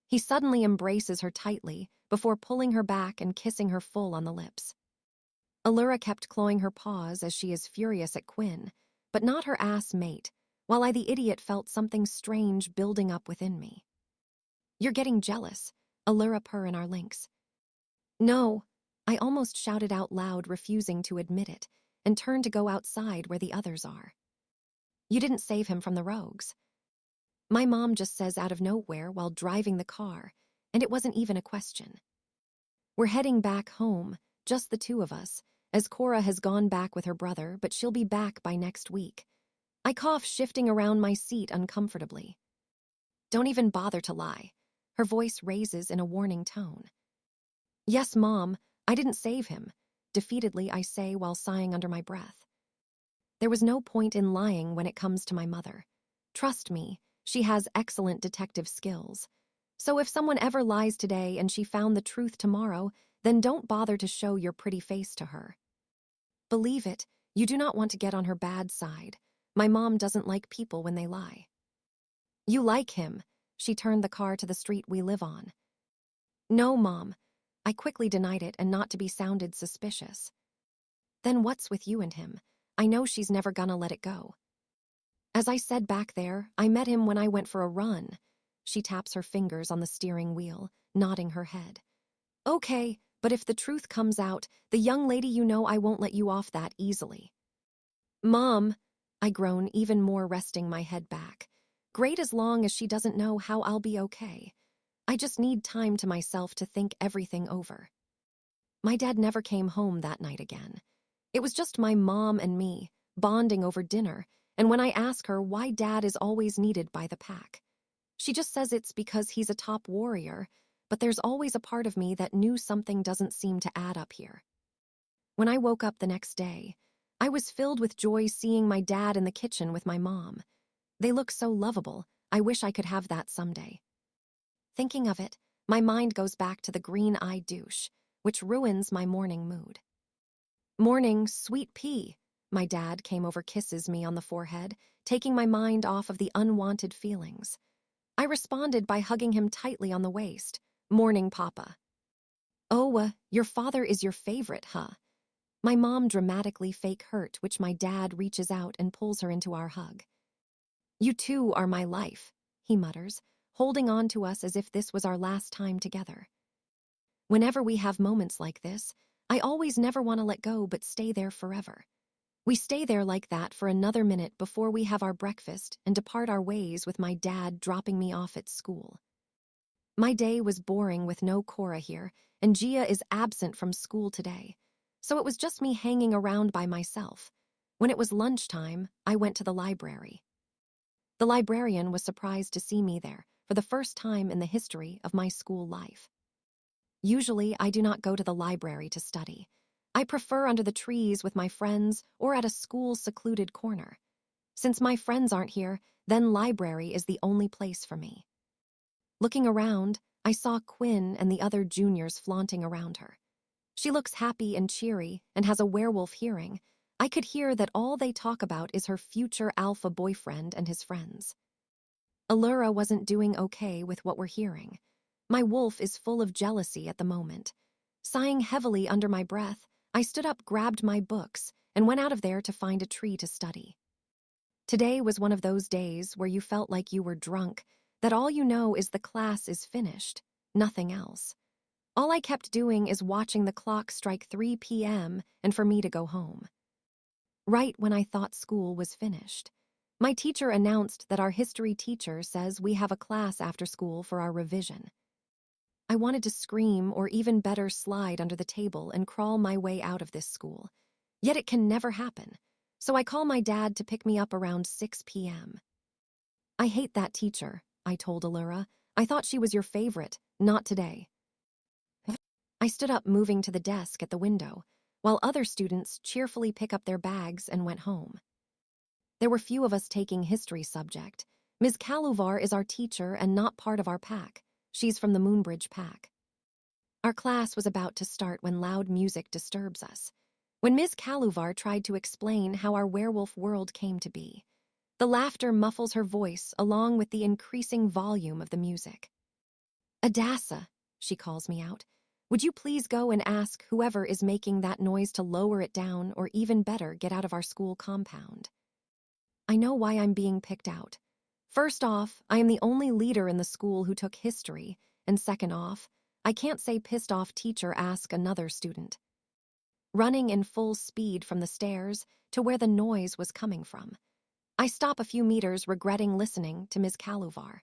he suddenly embraces her tightly before pulling her back and kissing her full on the lips. Allura kept clawing her paws as she is furious at Quinn, but not her ass mate, while I the idiot felt something strange building up within me. You're getting jealous, Allura purr in our links. No, I almost shouted out loud, refusing to admit it, and turned to go outside where the others are. You didn't save him from the rogues. My mom just says out of nowhere while driving the car, and it wasn't even a question. We're heading back home, just the 2 of us, as Cora has gone back with her brother, but she'll be back by next week. I cough, shifting around my seat uncomfortably. Don't even bother to lie. Her voice raises in a warning tone. Yes, Mom, I didn't save him, defeatedly I say while sighing under my breath. There was no point in lying when it comes to my mother. Trust me, she has excellent detective skills. So if someone ever lies today and she found the truth tomorrow, then don't bother to show your pretty face to her. Believe it, you do not want to get on her bad side. My mom doesn't like people when they lie. You like him. She turned the car to the street we live on. No, Mom. I quickly denied it and not to be sounded suspicious. Then what's with you and him? I know she's never gonna let it go. As I said back there, I met him when I went for a run. She taps her fingers on the steering wheel, nodding her head. Okay, but if the truth comes out, the young lady you know I won't let you off that easily. Mom, I groan, even more, resting my head back. Great, as long as she doesn't know how I'll be okay. I just need time to myself to think everything over. My dad never came home that night again. It was just my mom and me, bonding over dinner, and when I ask her why Dad is always needed by the pack, she just says it's because he's a top warrior, but there's always a part of me that knew something doesn't seem to add up here. When I woke up the next day, I was filled with joy seeing my dad in the kitchen with my mom. They look so lovable. I wish I could have that someday. Thinking of it, my mind goes back to the green-eyed douche, which ruins my morning mood. Morning, sweet pea. My dad came over, kisses me on the forehead, taking my mind off of the unwanted feelings. I responded by hugging him tightly on the waist. Morning, Papa. Oh, your father is your favorite, huh? My mom dramatically fake hurt, which my dad reaches out and pulls her into our hug. You two are my life, he mutters, holding on to us as if this was our last time together. Whenever we have moments like this, I always never want to let go but stay there forever. We stay there like that for another minute before we have our breakfast and depart our ways, with my dad dropping me off at school. My day was boring with no Cora here, and Gia is absent from school today, so it was just me hanging around by myself. When it was lunchtime, I went to the library. The librarian was surprised to see me there for the first time in the history of my school life. Usually, I do not go to the library to study. I prefer under the trees with my friends or at a school's secluded corner. Since my friends aren't here, then library is the only place for me. Looking around, I saw Quinn and the other juniors flaunting around her. She looks happy and cheery and has a werewolf hearing. I could hear that all they talk about is her future alpha boyfriend and his friends. Allura wasn't doing okay with what we're hearing. My wolf is full of jealousy at the moment. Sighing heavily under my breath, I stood up, grabbed my books, and went out of there to find a tree to study. Today was one of those days where you felt like you were drunk, that all you know is the class is finished, nothing else. All I kept doing is watching the clock strike 3 p.m. and for me to go home. Right when I thought school was finished, my teacher announced that our history teacher says we have a class after school for our revision. I wanted to scream, or even better, slide under the table and crawl my way out of this school. Yet it can never happen, so I call my dad to pick me up around 6 p.m. I hate that teacher, I told Allura. I thought she was your favorite, not today. I stood up, moving to the desk at the window, while other students cheerfully pick up their bags and went home. There were few of us taking history subject. Ms. Kaluvar is our teacher and not part of our pack. She's from the Moonbridge pack. Our class was about to start when loud music disturbs us. When Ms. Kaluvar tried to explain how our werewolf world came to be, the laughter muffles her voice along with the increasing volume of the music. Addasah, she calls me out. Would you please go and ask whoever is making that noise to lower it down, or even better, get out of our school compound? I know why I'm being picked out. First off, I am the only leader in the school who took history, and second off, I can't say pissed off teacher ask another student. Running in full speed from the stairs to where the noise was coming from, I stop a few meters, regretting listening to Ms. Kaluvar.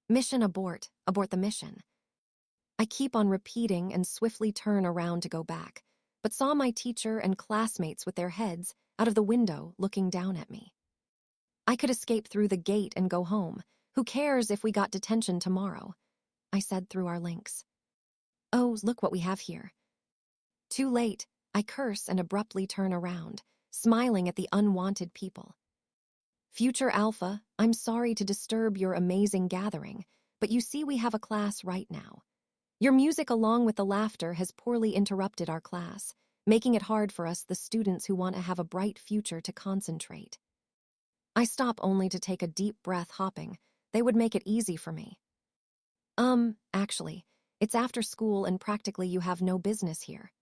Mission abort, abort the mission. I keep on repeating and swiftly turn around to go back, but saw my teacher and classmates with their heads out of the window looking down at me. I could escape through the gate and go home. Who cares if we got detention tomorrow? I said through our links. Oh, look what we have here. Too late, I curse and abruptly turn around, smiling at the unwanted people. Future Alpha, I'm sorry to disturb your amazing gathering, but you see we have a class right now. Your music along with the laughter has poorly interrupted our class, making it hard for us, the students who want to have a bright future, to concentrate. I stop only to take a deep breath, hopping. They would make it easy for me. Actually, it's after school and practically you have no business here.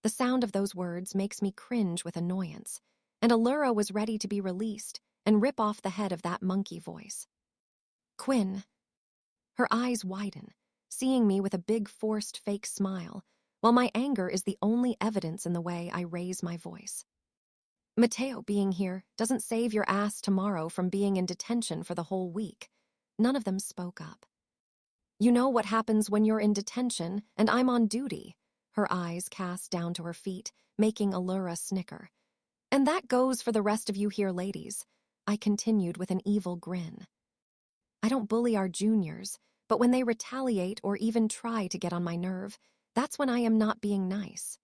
The sound of those words makes me cringe with annoyance, and Allura was ready to be released and rip off the head of that monkey voice. Quinn. Her eyes widen, seeing me with a big forced fake smile, while my anger is the only evidence in the way I raise my voice. Mateo being here doesn't save your ass tomorrow from being in detention for the whole week. None of them spoke up. You know what happens when you're in detention, and I'm on duty. Her eyes cast down to her feet, making Allura snicker. And that goes for the rest of you here, ladies. I continued with an evil grin. I don't bully our juniors, but when they retaliate or even try to get on my nerve, that's when I am not being nice.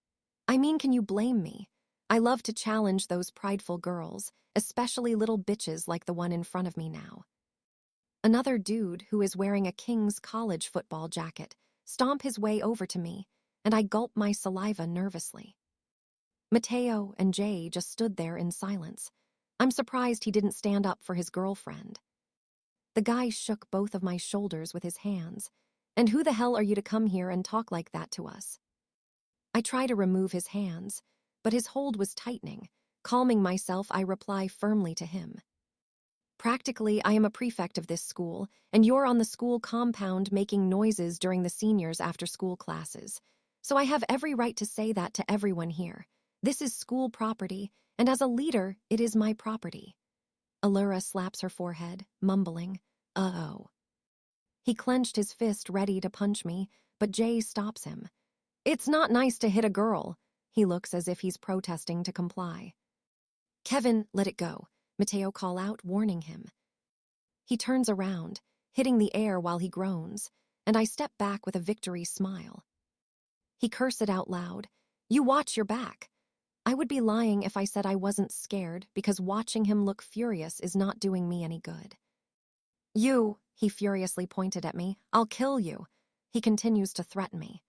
I mean, can you blame me? I love to challenge those prideful girls, especially little bitches like the one in front of me now. Another dude who is wearing a King's college football jacket stomped his way over to me, and I gulped my saliva nervously. Mateo and Jay just stood there in silence. I'm surprised he didn't stand up for his girlfriend. The guy shook both of my shoulders with his hands. And who the hell are you to come here and talk like that to us? I try to remove his hands, but his hold was tightening. Calming myself, I reply firmly to him. Practically, I am a prefect of this school, and you're on the school compound making noises during the seniors' after-school classes. So I have every right to say that to everyone here. This is school property, and as a leader, it is my property. Allura slaps her forehead, mumbling, "Uh-oh." He clenched his fist ready to punch me, but Jay stops him. "It's not nice to hit a girl." He looks as if he's protesting to comply. "Kevin, let it go," Mateo call out, warning him. He turns around, hitting the air while he groans, and I step back with a victory smile. He cursed out loud, "You watch your back." I would be lying if I said I wasn't scared, because watching him look furious is not doing me any good. "You," he furiously pointed at me, "I'll kill you." He continues to threaten me.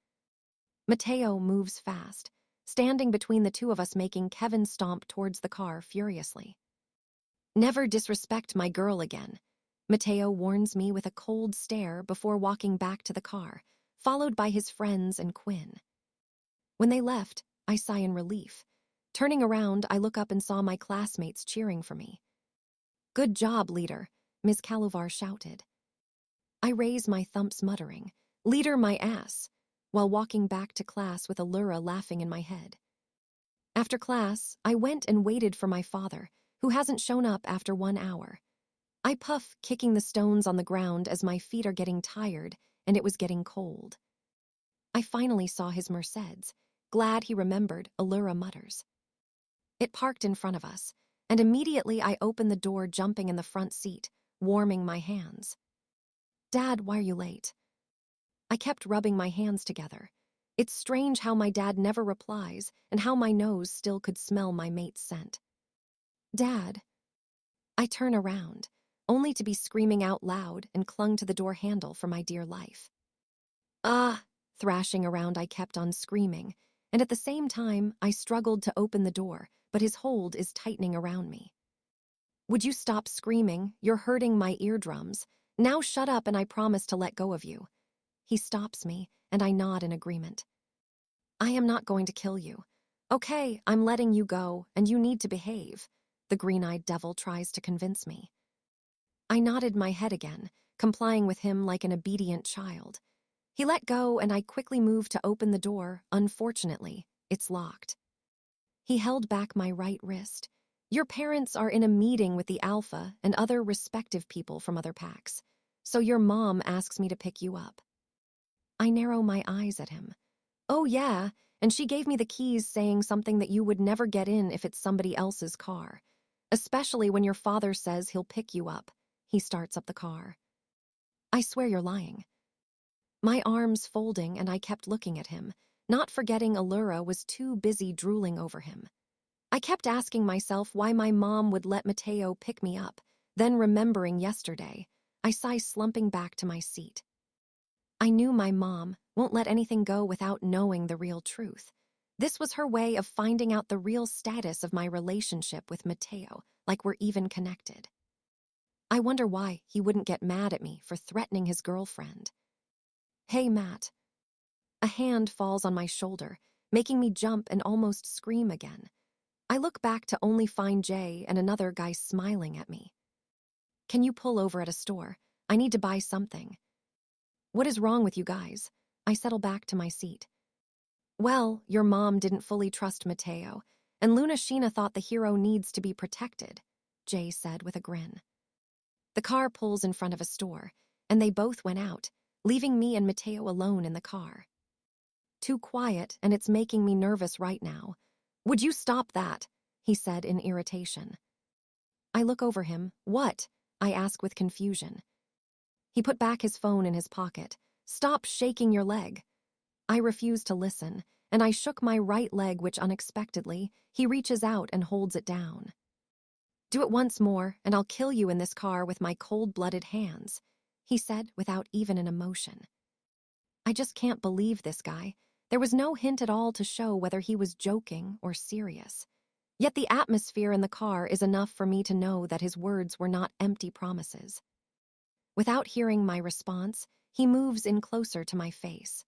Mateo moves fast, standing between the two of us, making Kevin stomp towards the car furiously. "Never disrespect my girl again," Mateo warns me with a cold stare before walking back to the car, followed by his friends and Quinn. When they left, I sigh in relief. Turning around, I look up and saw my classmates cheering for me. "Good job, leader," Ms. Calovar shouted. I raise my thumps, muttering, "Leader my ass," while walking back to class with Allura laughing in my head. After class, I went and waited for my father, who hasn't shown up after 1 hour. I puff, kicking the stones on the ground as my feet are getting tired and it was getting cold. I finally saw his Mercedes. Glad he remembered, Allura mutters. It parked in front of us, and immediately I opened the door, jumping in the front seat, warming my hands. "Dad, why are you late?" I kept rubbing my hands together. It's strange how my dad never replies and how my nose still could smell my mate's scent. "Dad." I turn around, only to be screaming out loud, and clung to the door handle for my dear life. "Ah!" Thrashing around, I kept on screaming, and at the same time, I struggled to open the door, but his hold is tightening around me. "Would you stop screaming? You're hurting my eardrums. Now shut up and I promise to let go of you." He stops me, and I nod in agreement. "I am not going to kill you. Okay, I'm letting you go, and you need to behave," the green-eyed devil tries to convince me. I nodded my head again, complying with him like an obedient child. He let go, and I quickly moved to open the door. Unfortunately, it's locked. He held back my right wrist. "Your parents are in a meeting with the Alpha and other respective people from other packs, so your mom asks me to pick you up." I narrow my eyes at him. "Oh yeah, and she gave me the keys, saying something that you would never get in if it's somebody else's car. Especially when your father says he'll pick you up." He starts up the car. "I swear you're lying." My arms folding, and I kept looking at him, not forgetting Allura was too busy drooling over him. I kept asking myself why my mom would let Mateo pick me up, then remembering yesterday, I sigh, slumping back to my seat. I knew my mom won't let anything go without knowing the real truth. This was her way of finding out the real status of my relationship with Mateo, like we're even connected. I wonder why he wouldn't get mad at me for threatening his girlfriend. "Hey, Matt." A hand falls on my shoulder, making me jump and almost scream again. I look back to only find Jay and another guy smiling at me. "Can you pull over at a store? I need to buy something." "What is wrong with you guys?" I settle back to my seat. "Well, your mom didn't fully trust Mateo, and Luna Sheena thought the hero needs to be protected, Jay said with a grin. The car pulls in front of a store, and they both went out, leaving me and Mateo alone in the car. Too quiet, and it's making me nervous right now. Would you stop that? He said in irritation. I look over him. What? I ask with confusion. He put back his phone in his pocket. Stop shaking your leg. I refuse to listen, and I shook my right leg, which unexpectedly, he reaches out and holds it down. Do it once more, and I'll kill you in this car with my cold-blooded hands, he said without even an emotion. I just can't believe this guy. There was no hint at all to show whether he was joking or serious. Yet the atmosphere in the car is enough for me to know that his words were not empty promises. Without hearing my response, he moves in closer to my face.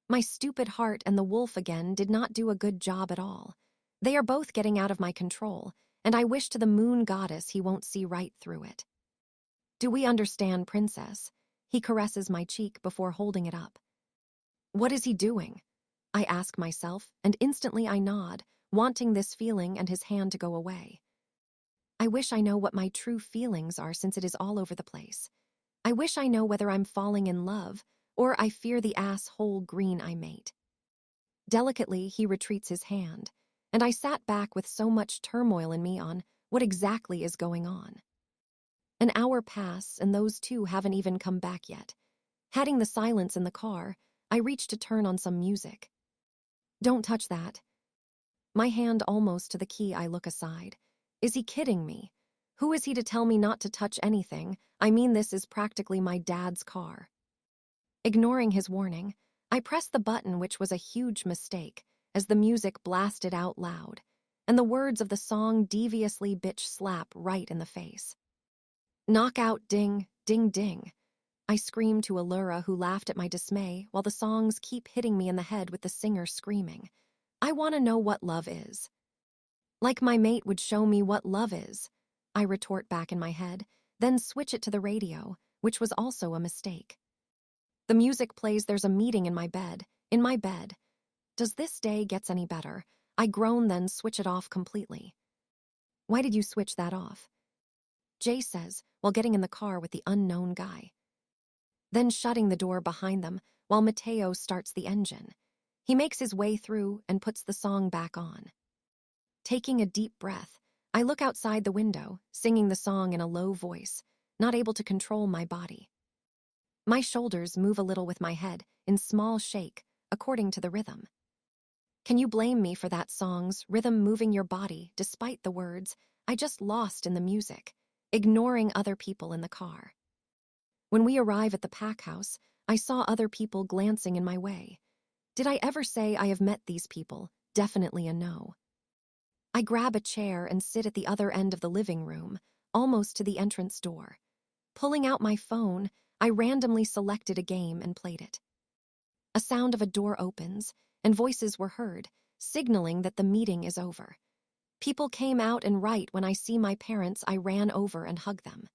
My stupid heart and the wolf again did not do a good job at all. They are both getting out of my control, and I wish to the moon goddess he won't see right through it. Do we understand, princess? He caresses my cheek before holding it up. What is he doing? I ask myself, and instantly I nod, wanting this feeling and his hand to go away. I wish I know what my true feelings are, since it is all over the place. I wish I know whether I'm falling in love, or I fear the asshole green I mate. Delicately, he retreats his hand, and I sat back with so much turmoil in me on what exactly is going on. An hour passes, and those two haven't even come back yet. Heading the silence in the car, I reach to turn on some music. Don't touch that. My hand almost to the key, I look aside. Is he kidding me? Who is he to tell me not to touch anything? I mean, this is practically my dad's car. Ignoring his warning, I pressed the button, which was a huge mistake, as the music blasted out loud, and the words of the song deviously bitch slap right in the face. Knockout, ding, ding, ding. I screamed to Allura, who laughed at my dismay, while the songs keep hitting me in the head with the singer screaming. I want to know what love is. Like my mate would show me what love is, I retort back in my head, then switch it to the radio, which was also a mistake. The music plays. There's a meeting in my bed. Does this day gets any better? I groan, then switch it off completely. Why did you switch that off? Jay says, while getting in the car with the unknown guy. Then shutting the door behind them, while Mateo starts the engine. He makes his way through and puts the song back on. Taking a deep breath, I look outside the window, singing the song in a low voice, not able to control my body. My shoulders move a little with my head, in small shake, according to the rhythm. Can you blame me for that song's rhythm moving your body despite the words I just lost in the music, ignoring other people in the car? When we arrive at the pack house, I saw other people glancing in my way. Did I ever say I have met these people? Definitely a no. I grab a chair and sit at the other end of the living room, almost to the entrance door. Pulling out my phone, I randomly selected a game and played it. A sound of a door opens, and voices were heard, signaling that the meeting is over. People came out, and right when I see my parents, I ran over and hugged them.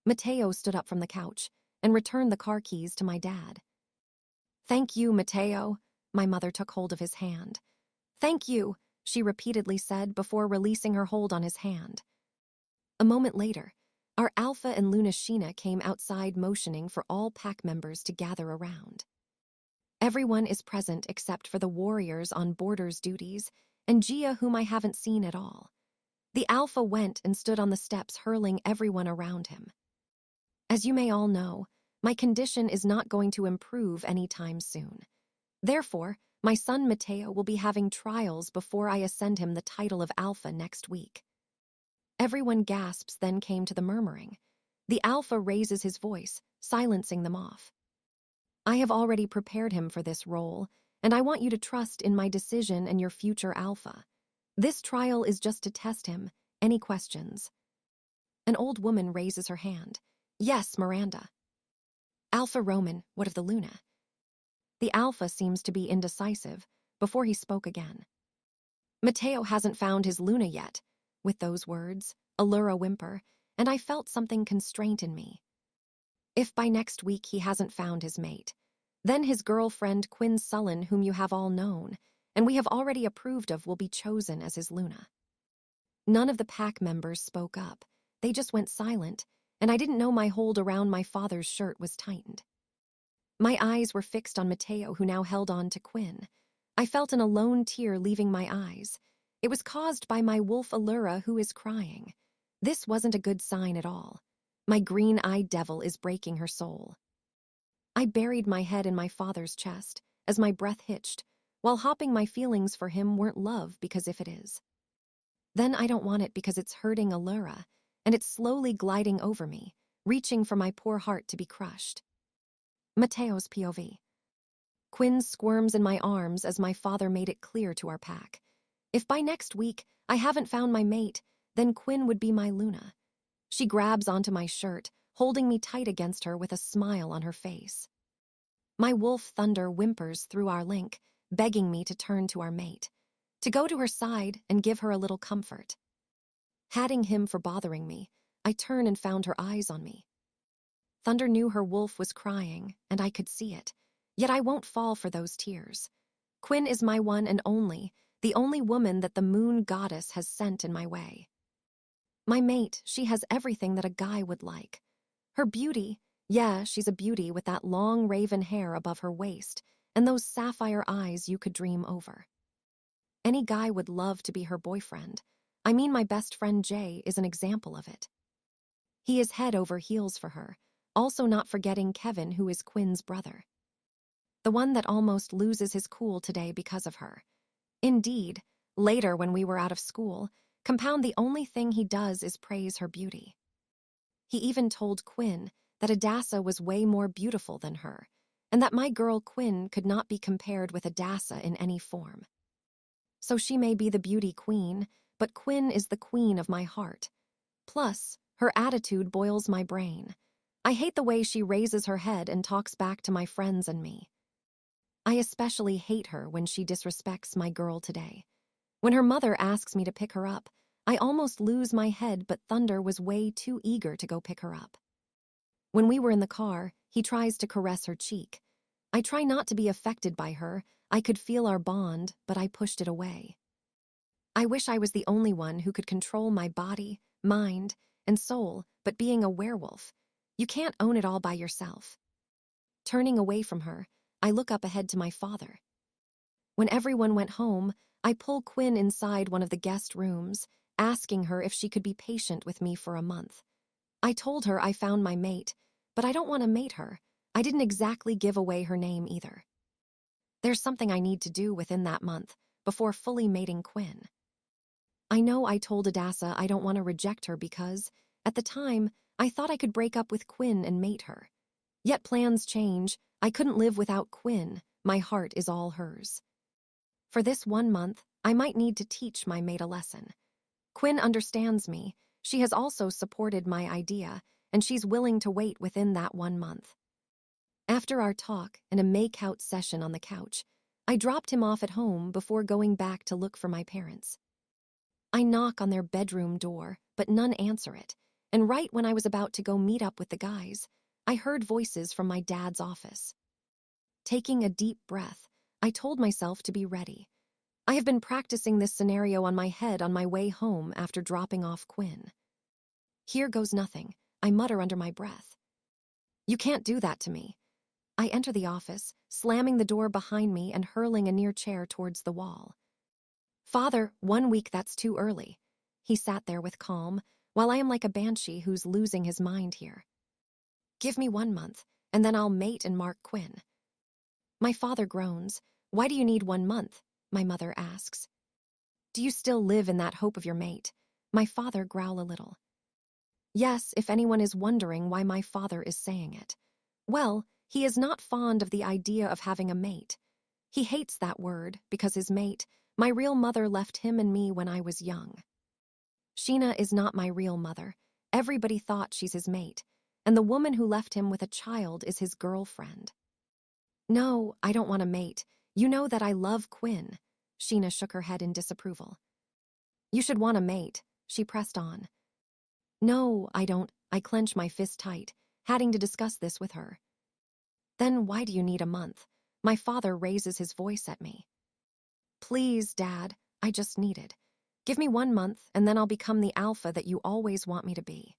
Mateo stood up from the couch and returned the car keys to my dad. Thank you, Mateo. My mother took hold of his hand. Thank you, she repeatedly said before releasing her hold on his hand. A moment later, our Alpha and Luna Sheena came outside, motioning for all pack members to gather around. Everyone is present except for the warriors on borders duties and Gia, whom I haven't seen at all. The Alpha went and stood on the steps, hurling everyone around him. As you may all know, my condition is not going to improve anytime soon. Therefore, my son Mateo will be having trials before I ascend him the title of Alpha next week. Everyone gasps, then came to the murmuring. The Alpha raises his voice, silencing them off. I have already prepared him for this role, and I want you to trust in my decision and your future Alpha. This trial is just to test him. Any questions? An old woman raises her hand. Yes, Miranda. Alpha Roman, what of the Luna? The Alpha seems to be indecisive, before he spoke again. Mateo hasn't found his Luna yet. With those words, Allura whimper, and I felt something constraint in me. If by next week he hasn't found his mate, then his girlfriend Quinn Sullen, whom you have all known, and we have already approved of will be chosen as his Luna. None of the pack members spoke up. They just went silent, and I didn't know my hold around my father's shirt was tightened. My eyes were fixed on Mateo, who now held on to Quinn. I felt an alone tear leaving my eyes. It was caused by my wolf Allura, who is crying. This wasn't a good sign at all. My green-eyed devil is breaking her soul. I buried my head in my father's chest as my breath hitched, while hopping my feelings for him weren't love, because if it is, then I don't want it because it's hurting Allura, and it's slowly gliding over me, reaching for my poor heart to be crushed. Mateo's POV. Quinn squirms in my arms as my father made it clear to our pack. If by next week I haven't found my mate, then Quinn would be my Luna. She grabs onto my shirt, holding me tight against her with a smile on her face. My wolf Thunder whimpers through our link, begging me to turn to our mate, to go to her side and give her a little comfort. Hatting him for bothering me, I turn and found her eyes on me. Thunder knew her wolf was crying, and I could see it, yet I won't fall for those tears. Quinn is my one and only, the only woman that the moon goddess has sent in my way. My mate, she has everything that a guy would like. Her beauty, yeah, she's a beauty with that long raven hair above her waist and those sapphire eyes you could dream over. Any guy would love to be her boyfriend. I mean, my best friend Jay is an example of it. He is head over heels for her, also not forgetting Kevin, who is Quinn's brother. The one that almost loses his cool today because of her. Indeed, later when we were out of school, Compound the only thing he does is praise her beauty. He even told Quinn that Addasah was way more beautiful than her, and that my girl Quinn could not be compared with Addasah in any form. So she may be the beauty queen, but Quinn is the queen of my heart. Plus, her attitude boils my brain. I hate the way she raises her head and talks back to my friends and me. I especially hate her when she disrespects my girl today. When her mother asks me to pick her up, I almost lose my head, but Thunder was way too eager to go pick her up. When we were in the car, he tries to caress her cheek. I try not to be affected by her. I could feel our bond, but I pushed it away. I wish I was the only one who could control my body, mind, and soul, but being a werewolf, you can't own it all by yourself. Turning away from her, I look up ahead to my father. When everyone went home, I pull Quinn inside one of the guest rooms, asking her if she could be patient with me for a month. I told her I found my mate, but I don't want to mate her. I didn't exactly give away her name either. There's something I need to do within that month, before fully mating Quinn. I know I told Addasah I don't want to reject her because, at the time, I thought I could break up with Quinn and mate her. Yet plans change. I couldn't live without Quinn. My heart is all hers. For this 1 month, I might need to teach my mate a lesson. Quinn understands me. She has also supported my idea, and she's willing to wait within that 1 month. After our talk and a make-out session on the couch, I dropped him off at home before going back to look for my parents. I knock on their bedroom door, but none answer it, and right when I was about to go meet up with the guys, I heard voices from my dad's office. Taking a deep breath, I told myself to be ready. I have been practicing this scenario on my head on my way home after dropping off Quinn. Here goes nothing, I mutter under my breath. You can't do that to me. I enter the office, slamming the door behind me and hurling a near chair towards the wall. Father, 1 week, that's too early. He sat there with calm, while I am like a banshee who's losing his mind here. Give me 1 month, and then I'll mate and mark Quinn. My father groans. Why do you need 1 month? My mother asks. Do you still live in that hope of your mate? My father growl a little. Yes, if anyone is wondering why my father is saying it. Well, he is not fond of the idea of having a mate. He hates that word because his mate, my real mother, left him and me when I was young. Sheena is not my real mother. Everybody thought she's his mate, and the woman who left him with a child is his girlfriend. No, I don't want a mate. You know that I love Quinn. Sheena shook her head in disapproval. You should want a mate, she pressed on. No, I don't. I clench my fist tight, having to discuss this with her. Then why do you need a month? My father raises his voice at me. Please, Dad, I just need it. Give me 1 month, and then I'll become the alpha that you always want me to be.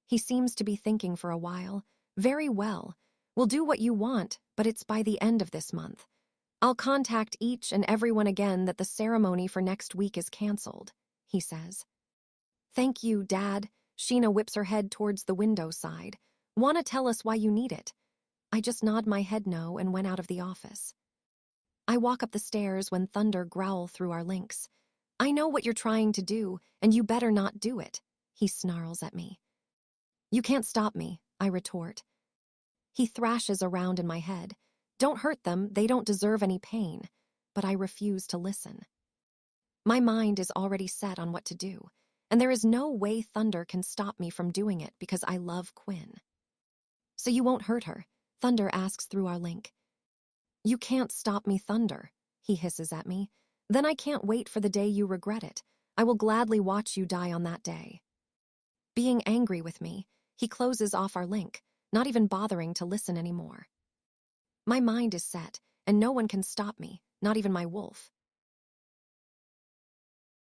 He seems to be thinking for a while. Very well. We'll do what you want, but it's by the end of this month. I'll contact each and everyone again that the ceremony for next week is canceled, he says. Thank you, Dad. Sheena whips her head towards the window side. Wanna tell us why you need it? I just nod my head no and went out of the office. I walk up the stairs when thunder growl through our links. I know what you're trying to do, and you better not do it, he snarls at me. You can't stop me, I retort. He thrashes around in my head. Don't hurt them, they don't deserve any pain. But I refuse to listen. My mind is already set on what to do, and there is no way Thunder can stop me from doing it because I love Quinn. So you won't hurt her? Thunder asks through our link. You can't stop me, Thunder, he hisses at me. Then I can't wait for the day you regret it. I will gladly watch you die on that day. Being angry with me, he closes off our link, not even bothering to listen anymore. My mind is set, and no one can stop me, not even my wolf.